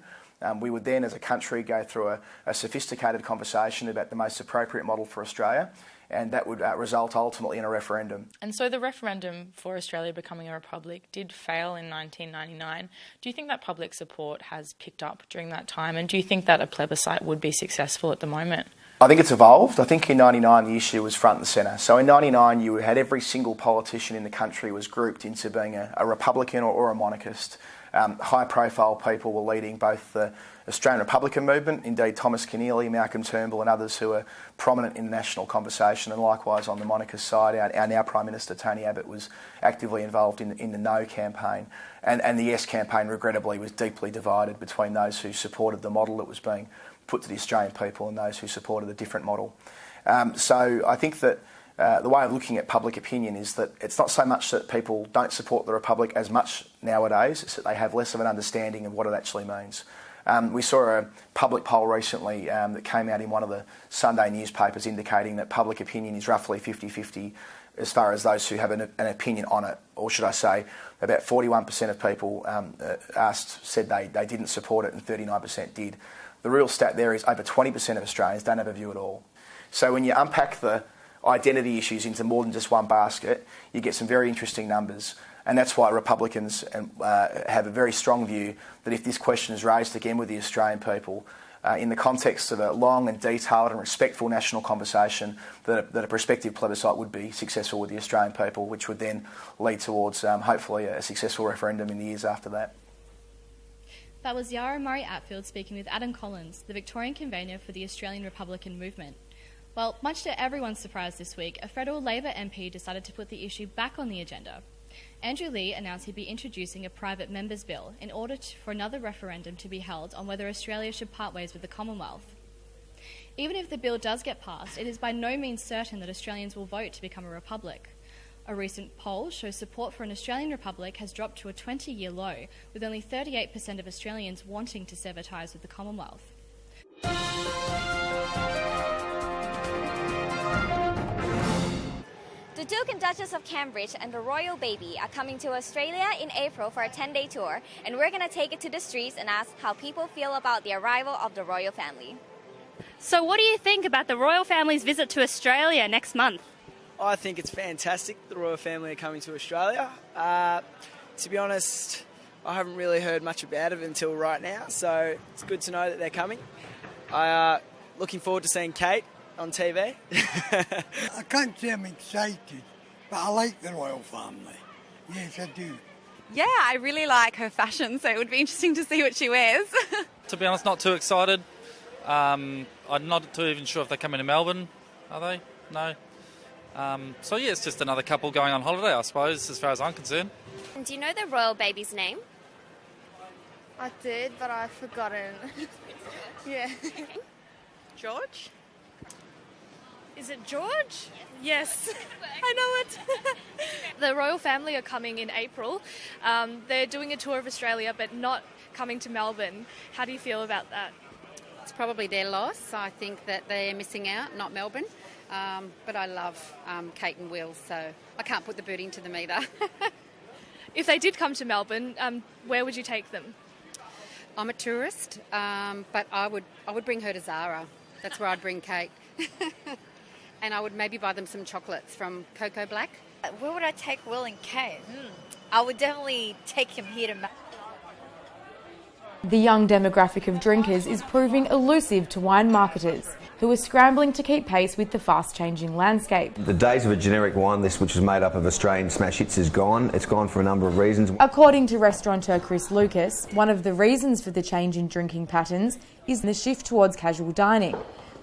We would then, as a country, go through a sophisticated conversation about the most appropriate model for Australia, and that would result ultimately in a referendum. And so the referendum for Australia becoming a republic did fail in 1999. Do you think that public support has picked up during that time, and do you think that a plebiscite would be successful at the moment? I think it's evolved. I think in 99 the issue was front and centre. So in 99 you had every single politician in the country was grouped into being a Republican or a monarchist. High profile people were leading both the Australian Republican movement, indeed Thomas Keneally, Malcolm Turnbull and others who are prominent in the national conversation, and likewise on the monarchist side our now Prime Minister Tony Abbott was actively involved in the No campaign, and the Yes campaign regrettably was deeply divided between those who supported the model that was being put to the Australian people and those who supported a different model. So I think that the way of looking at public opinion is that it's not so much that people don't support the Republic as much nowadays, it's that they have less of an understanding of what it actually means. We saw a public poll recently that came out in one of the Sunday newspapers indicating that public opinion is roughly 50-50 as far as those who have an opinion on it, or should I say about 41% of people said they didn't support it and 39% did. The real stat there is over 20% of Australians don't have a view at all. So when you unpack the identity issues into more than just one basket, you get some very interesting numbers. And that's why Republicans have a very strong view that if this question is raised again with the Australian people, in the context of a long and detailed and respectful national conversation, that a prospective plebiscite would be successful with the Australian people, which would then lead towards hopefully a successful referendum in the years after that. That was Yara Murray-Atfield speaking with Adam Collins, the Victorian convener for the Australian Republican Movement. Well, much to everyone's surprise this week, a federal Labor MP decided to put the issue back on the agenda. Andrew Leigh announced he'd be introducing a private member's bill in order for another referendum to be held on whether Australia should part ways with the Commonwealth. Even if the bill does get passed, it is by no means certain that Australians will vote to become a republic. A recent poll shows support for an Australian republic has dropped to a 20-year low, with only 38% of Australians wanting to sever ties with the Commonwealth. The Duke and Duchess of Cambridge and the Royal Baby are coming to Australia in April for a 10-day tour, and we're going to take it to the streets and ask how people feel about the arrival of the royal family. So what do you think about the royal family's visit to Australia next month? I think it's fantastic the royal family are coming to Australia. To be honest, I haven't really heard much about it until right now, so it's good to know that they're coming. Looking forward to seeing Kate on TV. I can't say I'm excited, but I like the royal family. Yes, I do. Yeah, I really like her fashion, so it would be interesting to see what she wears. To be honest, not too excited. I'm not too even sure if they're coming to Melbourne, are they? No. So yeah, it's just another couple going on holiday, I suppose, as far as I'm concerned. And do you know the royal baby's name? I did, but I've forgotten. Yeah. George? Is it George? Yes. I know it. The royal family are coming in April. They're doing a tour of Australia, but not coming to Melbourne. How do you feel about that? It's probably their loss. I think that they're missing out, not Melbourne. But I love Kate and Will, so I can't put the boot into them either. If they did come to Melbourne, where would you take them? I'm a tourist, but I would bring her to Zara. That's where I'd bring Kate. And I would maybe buy them some chocolates from Coco Black. Where would I take Will and Kate? I would definitely take him here to Melbourne. The young demographic of drinkers is proving elusive to wine marketers, who are scrambling to keep pace with the fast-changing landscape. The days of a generic wine list which is made up of Australian smash hits is gone. It's gone for a number of reasons. According to restaurateur Chris Lucas, one of the reasons for the change in drinking patterns is the shift towards casual dining,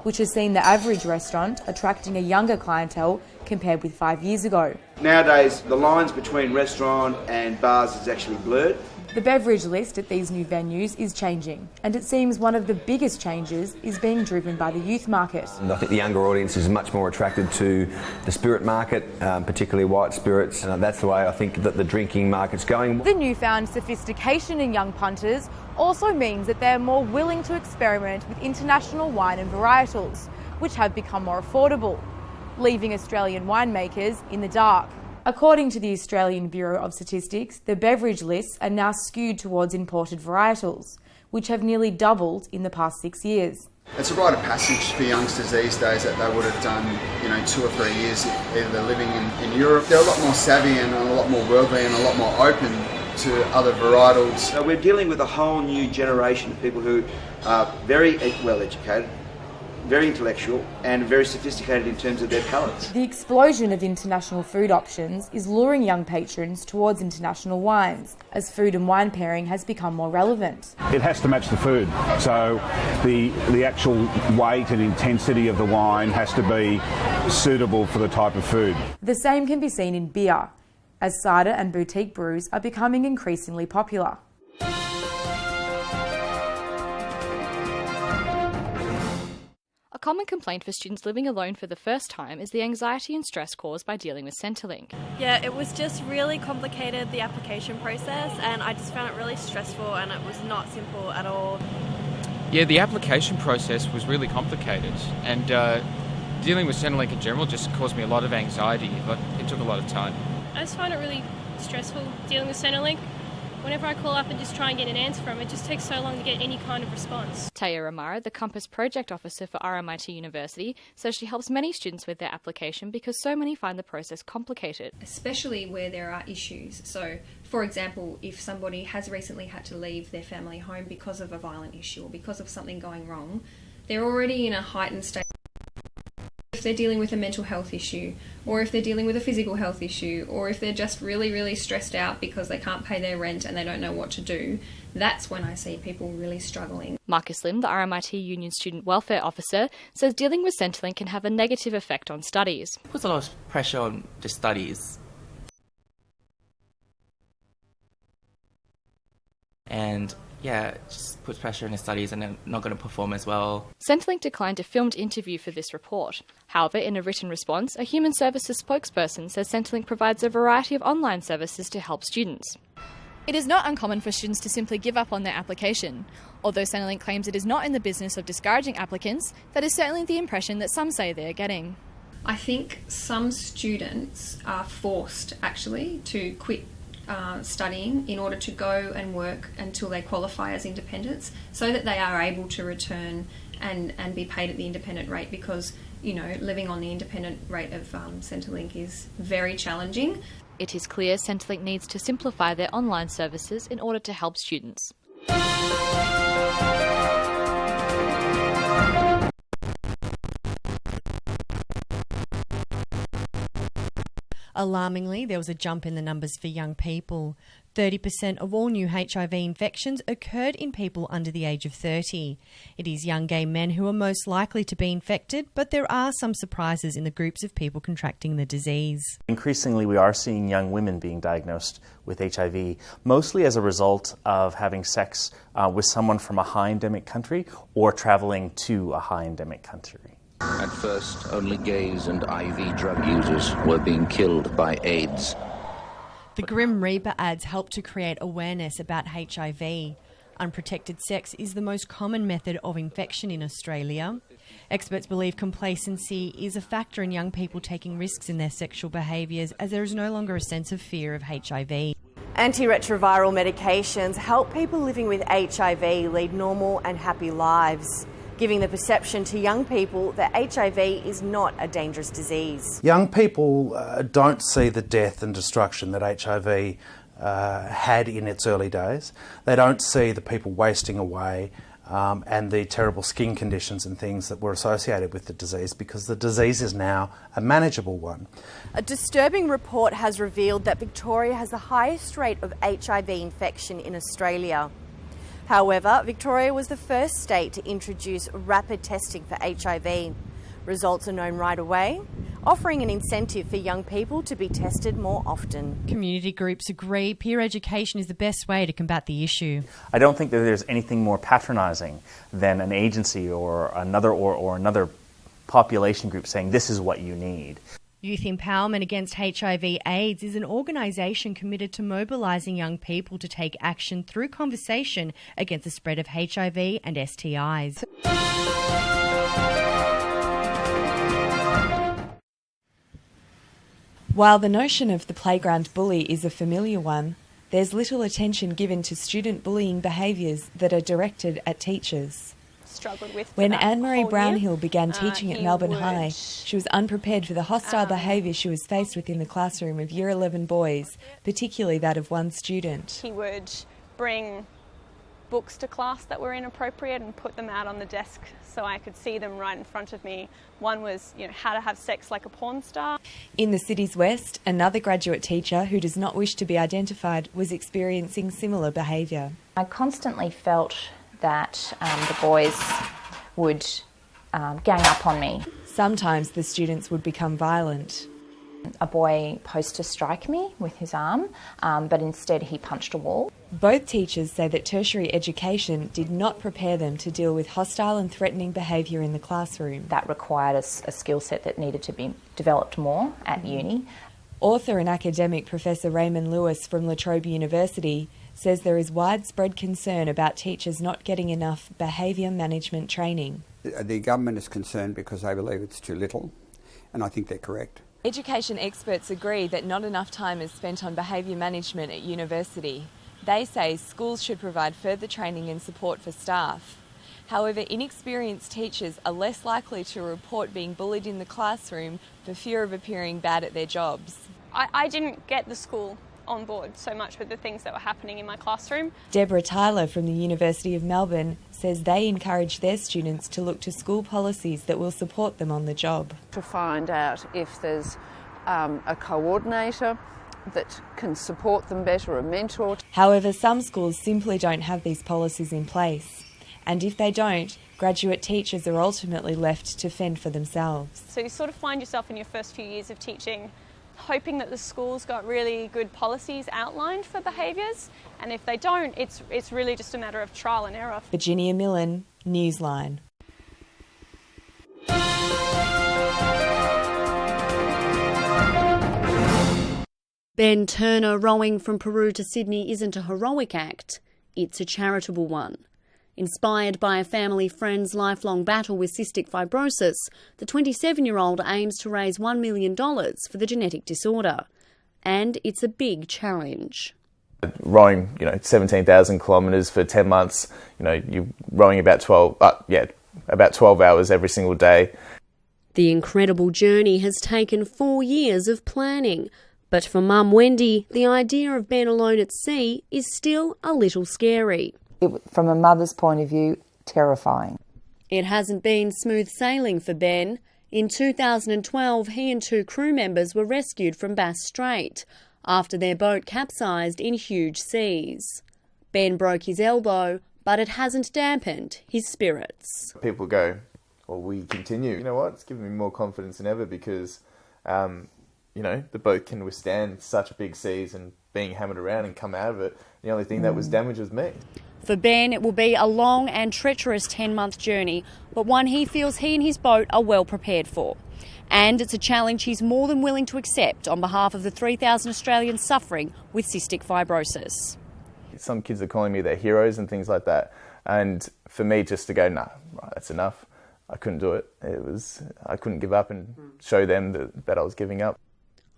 which has seen the average restaurant attracting a younger clientele compared with 5 years ago. Nowadays, the lines between restaurant and bars is actually blurred. The beverage list at these new venues is changing, and it seems one of the biggest changes is being driven by the youth market. I think the younger audience is much more attracted to the spirit market, particularly white spirits, and that's the way I think that the drinking market's going. The newfound sophistication in young punters also means that they're more willing to experiment with international wine and varietals, which have become more affordable, leaving Australian winemakers in the dark. According to the Australian Bureau of Statistics, the beverage lists are now skewed towards imported varietals, which have nearly doubled in the past 6 years. It's a rite of passage for youngsters these days that they would have done, 2 or 3 years if either they're living in Europe. They're a lot more savvy and a lot more worldly and a lot more open to other varietals. So we're dealing with a whole new generation of people who are very well educated, very intellectual and very sophisticated in terms of their palates. The explosion of international food options is luring young patrons towards international wines, as food and wine pairing has become more relevant. It has to match the food, so the actual weight and intensity of the wine has to be suitable for the type of food. The same can be seen in beer, as cider and boutique brews are becoming increasingly popular. A common complaint for students living alone for the first time is the anxiety and stress caused by dealing with Centrelink. Yeah, it was just really complicated, the application process, and I just found it really stressful and it was not simple at all. Yeah, the application process was really complicated, and dealing with Centrelink in general just caused me a lot of anxiety, but it took a lot of time. I just find it really stressful dealing with Centrelink. Whenever I call up and just try and get an answer from it, just takes so long to get any kind of response. Taya Ramara, the Compass Project Officer for RMIT University, says she helps many students with their application because so many find the process complicated. Especially where there are issues. So, for example, if somebody has recently had to leave their family home because of a violent issue or because of something going wrong, they're already in a heightened state. If they're dealing with a mental health issue, or if they're dealing with a physical health issue, or if they're just really, really stressed out because they can't pay their rent and they don't know what to do, that's when I see people really struggling. Marcus Lim, the RMIT Union Student Welfare Officer, says dealing with Centrelink can have a negative effect on studies. It puts a lot of pressure on the studies. And yeah, it just puts pressure on the studies and they're not going to perform as well. Centrelink declined a filmed interview for this report. However, in a written response, a human services spokesperson says Centrelink provides a variety of online services to help students. It is not uncommon for students to simply give up on their application. Although Centrelink claims it is not in the business of discouraging applicants, that is certainly the impression that some say they are getting. I think some students are forced actually to quit studying in order to go and work until they qualify as independents so that they are able to return and be paid at the independent rate because, living on the independent rate of Centrelink is very challenging. It is clear Centrelink needs to simplify their online services in order to help students. Alarmingly, there was a jump in the numbers for young people. 30% of all new HIV infections occurred in people under the age of 30. It is young gay men who are most likely to be infected, but there are some surprises in the groups of people contracting the disease. Increasingly, we are seeing young women being diagnosed with HIV, mostly as a result of having sex with someone from a high endemic country or travelling to a high endemic country. At first, only gays and IV drug users were being killed by AIDS. The Grim Reaper ads help to create awareness about HIV. Unprotected sex is the most common method of infection in Australia. Experts believe complacency is a factor in young people taking risks in their sexual behaviours as there is no longer a sense of fear of HIV. Antiretroviral medications help people living with HIV lead normal and happy lives, giving the perception to young people that HIV is not a dangerous disease. Young people don't see the death and destruction that HIV had in its early days. They don't see the people wasting away and the terrible skin conditions and things that were associated with the disease because the disease is now a manageable one. A disturbing report has revealed that Victoria has the highest rate of HIV infection in Australia. However, Victoria was the first state to introduce rapid testing for HIV. Results are known right away, offering an incentive for young people to be tested more often. Community groups agree peer education is the best way to combat the issue. I don't think that there's anything more patronising than an agency or another population group saying this is what you need. Youth Empowerment Against HIV/AIDS is an organisation committed to mobilising young people to take action through conversation against the spread of HIV and STIs. While the notion of the playground bully is a familiar one, there's little attention given to student bullying behaviours that are directed at teachers. Struggled with when that Anne-Marie whole Brownhill year. began teaching at He Melbourne would, High, she was unprepared for the hostile behaviour she was faced with in the classroom of Year 11 boys, particularly that of one student. He would bring books to class that were inappropriate and put them out on the desk so I could see them right in front of me. One was, how to have sex like a porn star. In the city's west, another graduate teacher who does not wish to be identified was experiencing similar behaviour. I constantly felt that the boys would gang up on me. Sometimes the students would become violent. A boy posed to strike me with his arm, but instead he punched a wall. Both teachers say that tertiary education did not prepare them to deal with hostile and threatening behaviour in the classroom. That required a skill set that needed to be developed more at uni. Author and academic Professor Raymond Lewis from La Trobe University says there is widespread concern about teachers not getting enough behaviour management training. The government is concerned because they believe it's too little, and I think they're correct. Education experts agree that not enough time is spent on behaviour management at university. They say schools should provide further training and support for staff. However, inexperienced teachers are less likely to report being bullied in the classroom for fear of appearing bad at their jobs. I didn't get the school on board so much with the things that were happening in my classroom. Deborah Tyler from the University of Melbourne says they encourage their students to look to school policies that will support them on the job. To find out if there's a coordinator that can support them better, a mentor. However, some schools simply don't have these policies in place. And if they don't, graduate teachers are ultimately left to fend for themselves. So you sort of find yourself in your first few years of teaching hoping that the school's got really good policies outlined for behaviours, and if they don't, it's really just a matter of trial and error. Virginia Millen, Newsline. Ben Turner rowing from Peru to Sydney isn't a heroic act, it's a charitable one. Inspired by a family friend's lifelong battle with cystic fibrosis, the 27-year-old aims to raise $1 million for the genetic disorder. And it's a big challenge. Rowing, 17,000 kilometres for 10 months, you're rowing about 12 hours every single day. The incredible journey has taken 4 years of planning. But for Mum Wendy, the idea of Ben alone at sea is still a little scary. From a mother's point of view, terrifying. It hasn't been smooth sailing for Ben. In 2012, he and 2 crew members were rescued from Bass Strait after their boat capsized in huge seas. Ben broke his elbow, but it hasn't dampened his spirits. People go, well, we continue. You know what? It's given me more confidence than ever because, the boat can withstand such big seas and being hammered around and come out of it. The only thing that was damaged was me. For Ben, it will be a long and treacherous 10-month journey, but one he feels he and his boat are well prepared for. And it's a challenge he's more than willing to accept on behalf of the 3,000 Australians suffering with cystic fibrosis. Some kids are calling me their heroes and things like that. And for me just to go, nah, right, that's enough. I couldn't do it. I couldn't give up and show them that I was giving up.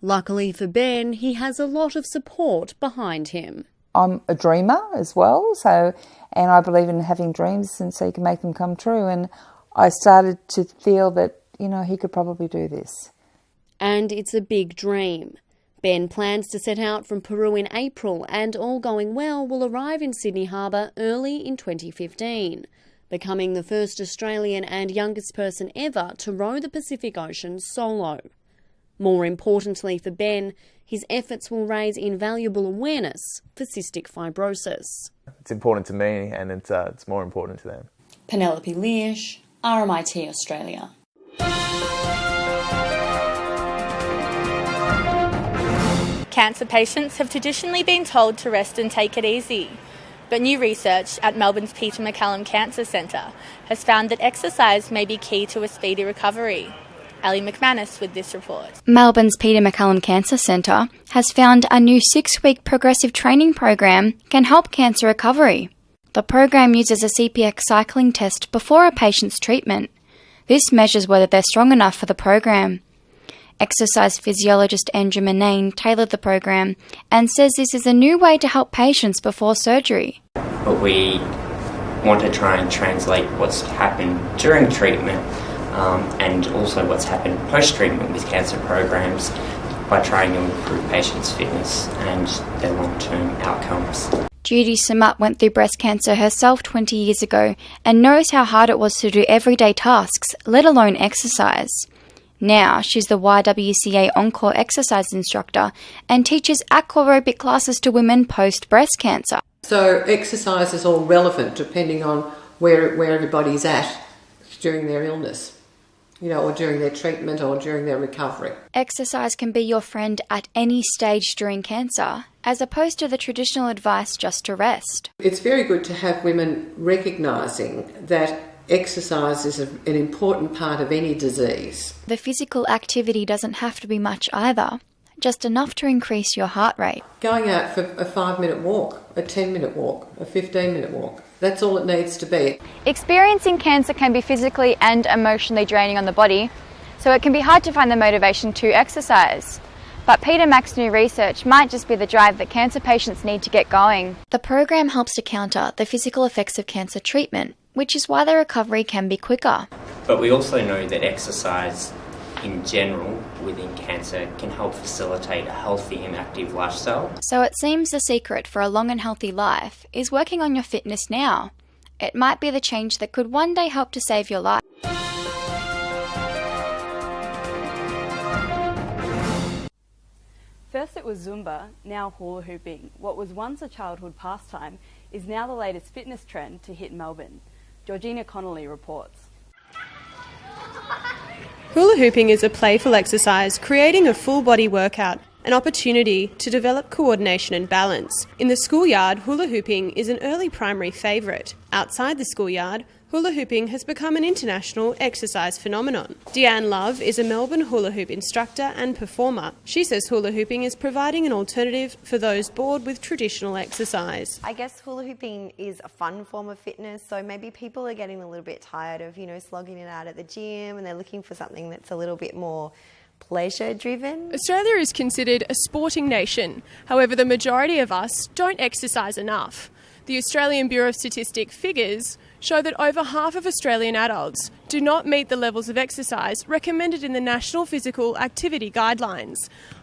Luckily for Ben, he has a lot of support behind him. I'm a dreamer as well, and I believe in having dreams and so you can make them come true. And I started to feel that, he could probably do this. And it's a big dream. Ben plans to set out from Peru in April and, all going well, will arrive in Sydney Harbour early in 2015, becoming the first Australian and youngest person ever to row the Pacific Ocean solo. More importantly for Ben, his efforts will raise invaluable awareness for cystic fibrosis. It's important to me and it's more important to them. Penelope Leash, RMIT Australia. Cancer patients have traditionally been told to rest and take it easy. But new research at Melbourne's Peter MacCallum Cancer Centre has found that exercise may be key to a speedy recovery. Ali McManus with this report. Melbourne's Peter MacCallum Cancer Centre has found a new 6-week progressive training program can help cancer recovery. The program uses a CPX cycling test before a patient's treatment. This measures whether they're strong enough for the program. Exercise physiologist Andrew Manane tailored the program and says this is a new way to help patients before surgery. But we want to try and translate what's happened during treatment and also what's happened post-treatment with cancer programs by trying to improve patients' fitness and their long-term outcomes. Judy Samat went through breast cancer herself 20 years ago and knows how hard it was to do everyday tasks, let alone exercise. Now she's the YWCA Encore exercise instructor and teaches aquarobic classes to women post-breast cancer. So exercise is all relevant depending on where everybody's at during their illness, or during their treatment or during their recovery. Exercise can be your friend at any stage during cancer, as opposed to the traditional advice just to rest. It's very good to have women recognising that exercise is an important part of any disease. The physical activity doesn't have to be much either, just enough to increase your heart rate. Going out for a 5-minute walk, a 10-minute walk, a 15-minute walk, that's all it needs to be. Experiencing cancer can be physically and emotionally draining on the body, so it can be hard to find the motivation to exercise. But Peter Mack's new research might just be the drive that cancer patients need to get going. The program helps to counter the physical effects of cancer treatment, which is why the recovery can be quicker. But we also know that exercise in general within cancer can help facilitate a healthy and active lifestyle. So it seems the secret for a long and healthy life is working on your fitness now. It might be the change that could one day help to save your life. First it was Zumba, now hula hooping. What was once a childhood pastime is now the latest fitness trend to hit Melbourne. Georgina Connolly reports. Hula hooping is a playful exercise creating a full body workout, an opportunity to develop coordination and balance. In the schoolyard, hula hooping is an early primary favourite. Outside the schoolyard, hula hooping has become an international exercise phenomenon. Deanne Love is a Melbourne hula hoop instructor and performer. She says hula hooping is providing an alternative for those bored with traditional exercise. I guess hula hooping is a fun form of fitness, so maybe people are getting a little bit tired of, slogging it out at the gym, and they're looking for something that's a little bit more pleasure-driven. Australia is considered a sporting nation. However, the majority of us don't exercise enough. The Australian Bureau of Statistics figures show that over half of Australian adults do not meet the levels of exercise recommended in the National Physical Activity Guidelines.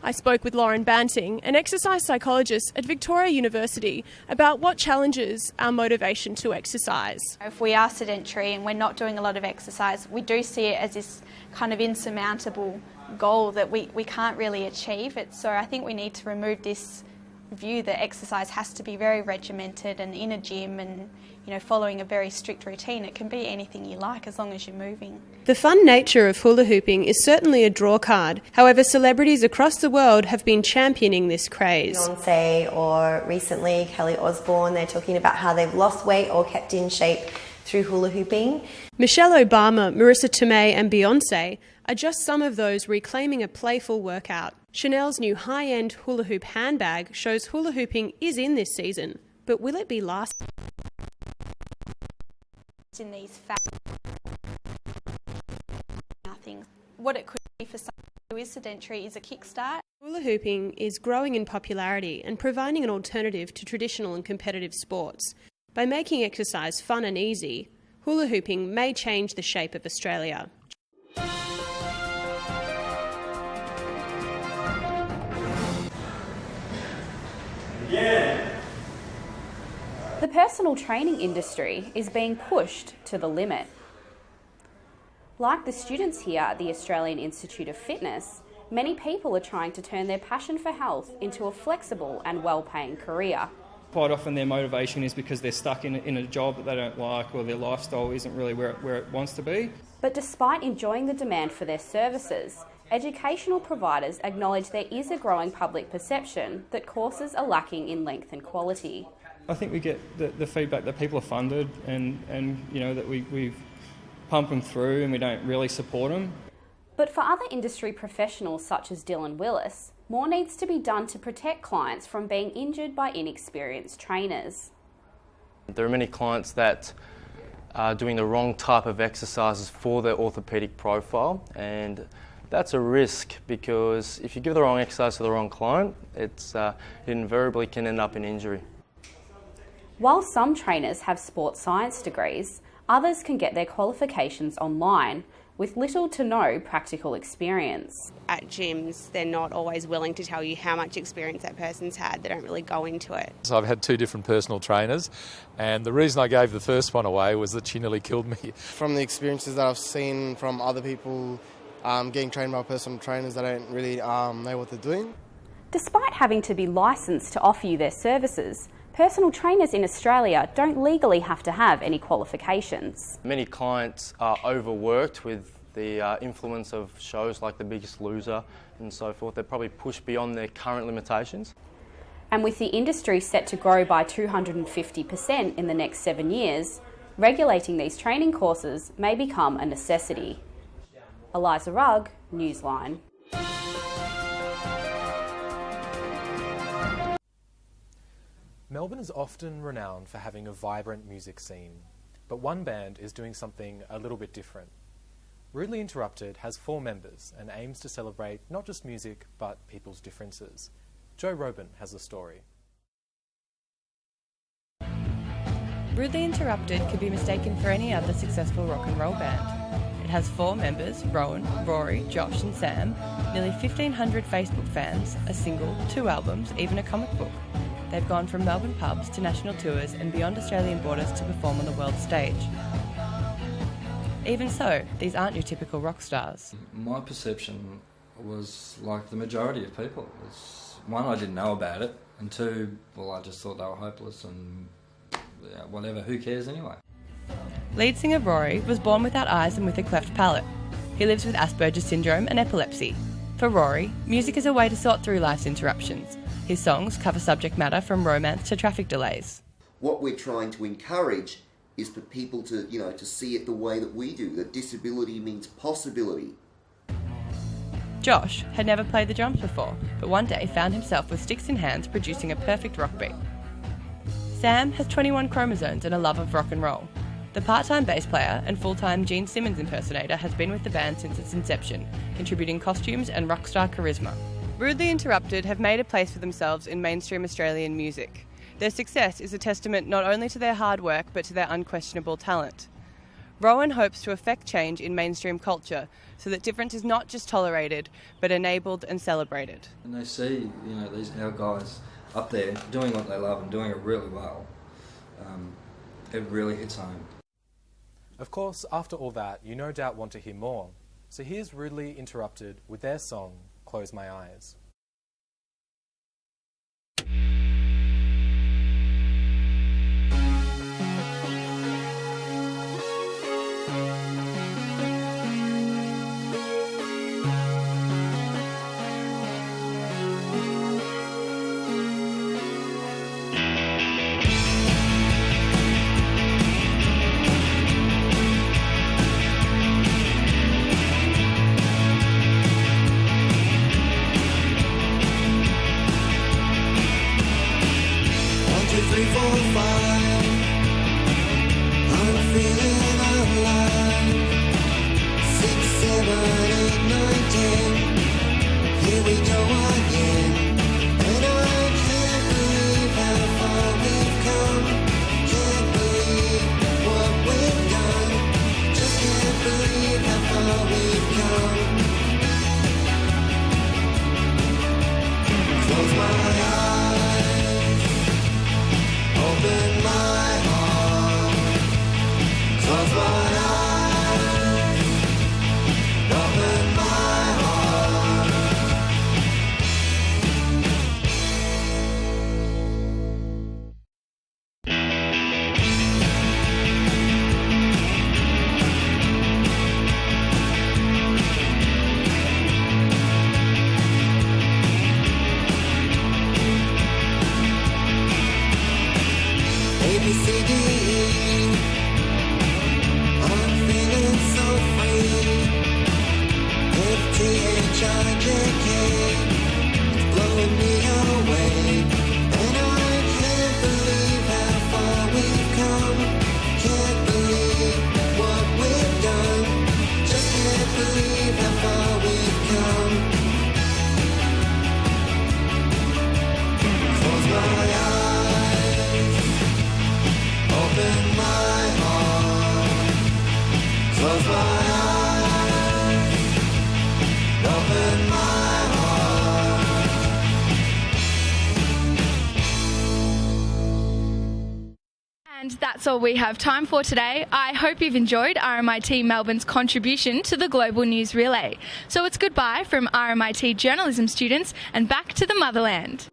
I spoke with Lauren Banting, an exercise psychologist at Victoria University, about what challenges our motivation to exercise. If we are sedentary and we're not doing a lot of exercise, we do see it as this kind of insurmountable goal that we can't really achieve. So I think we need to remove this view that exercise has to be very regimented and in a gym and following a very strict routine. It can be anything you like as long as you're moving. The fun nature of hula hooping is certainly a draw card. However, celebrities across the world have been championing this craze. Beyonce or recently Kelly Osbourne, they're talking about how they've lost weight or kept in shape through hula hooping. Michelle Obama, Marissa Tomei and Beyonce are just some of those reclaiming a playful workout. Chanel's new high-end hula hoop handbag shows hula hooping is in this season, but will it be last? In these facts, nothing. What it could be for someone who is sedentary is a kickstart. Hula hooping is growing in popularity and providing an alternative to traditional and competitive sports. By making exercise fun and easy, hula hooping may change the shape of Australia. The personal training industry is being pushed to the limit. Like the students here at the Australian Institute of Fitness, many people are trying to turn their passion for health into a flexible and well-paying career. Quite often their motivation is because they're stuck in a job that they don't like, or their lifestyle isn't really where it wants to be. But despite enjoying the demand for their services, educational providers acknowledge there is a growing public perception that courses are lacking in length and quality. I think we get the feedback that people are funded and that we pump them through and we don't really support them. But for other industry professionals such as Dylan Willis, more needs to be done to protect clients from being injured by inexperienced trainers. There are many clients that are doing the wrong type of exercises for their orthopaedic profile, and That's a risk, because if you give the wrong exercise to the wrong client, it invariably can end up in injury. While some trainers have sports science degrees, others can get their qualifications online with little to no practical experience. At gyms, they're not always willing to tell you how much experience that person's had. They don't really go into it. So I've had 2 different personal trainers, and the reason I gave the first one away was that she nearly killed me. From the experiences that I've seen from other people getting trained by personal trainers, they don't really know what they're doing. Despite having to be licensed to offer you their services, personal trainers in Australia don't legally have to have any qualifications. Many clients are overworked with the influence of shows like The Biggest Loser and so forth. They're probably pushed beyond their current limitations. And with the industry set to grow by 250% in the next 7 years, regulating these training courses may become a necessity. Eliza Rugg, Newsline. Melbourne is often renowned for having a vibrant music scene, but one band is doing something a little bit different. Rudely Interrupted has 4 members and aims to celebrate not just music, but people's differences. Joe Robin has the story. Rudely Interrupted could be mistaken for any other successful rock and roll band. It has 4 members, Rowan, Rory, Josh and Sam, nearly 1,500 Facebook fans, a single, 2 albums, even a comic book. They've gone from Melbourne pubs to national tours and beyond Australian borders to perform on the world stage. Even so, these aren't your typical rock stars. My perception was like the majority of people. One, I didn't know about it, and 2, well, I just thought they were hopeless and whatever, who cares anyway? Lead singer Rory was born without eyes and with a cleft palate. He lives with Asperger's syndrome and epilepsy. For Rory, music is a way to sort through life's interruptions. His songs cover subject matter from romance to traffic delays. What we're trying to encourage is for people to, to see it the way that we do, that disability means possibility. Josh had never played the drums before, but one day found himself with sticks in hands producing a perfect rock beat. Sam has 21 chromosomes and a love of rock and roll. The part-time bass player and full-time Gene Simmons impersonator has been with the band since its inception, contributing costumes and rock star charisma. Rudely Interrupted have made a place for themselves in mainstream Australian music. Their success is a testament not only to their hard work but to their unquestionable talent. Rowan hopes to affect change in mainstream culture so that difference is not just tolerated but enabled and celebrated. And they see, our guys up there doing what they love and doing it really well. It really hits home. Of course, after all that, you no doubt want to hear more. So here's Rudely Interrupted with their song, Close My Eyes. And that's all we have time for today. I hope you've enjoyed RMIT Melbourne's contribution to the Global News Relay. So it's goodbye from RMIT journalism students and back to the motherland.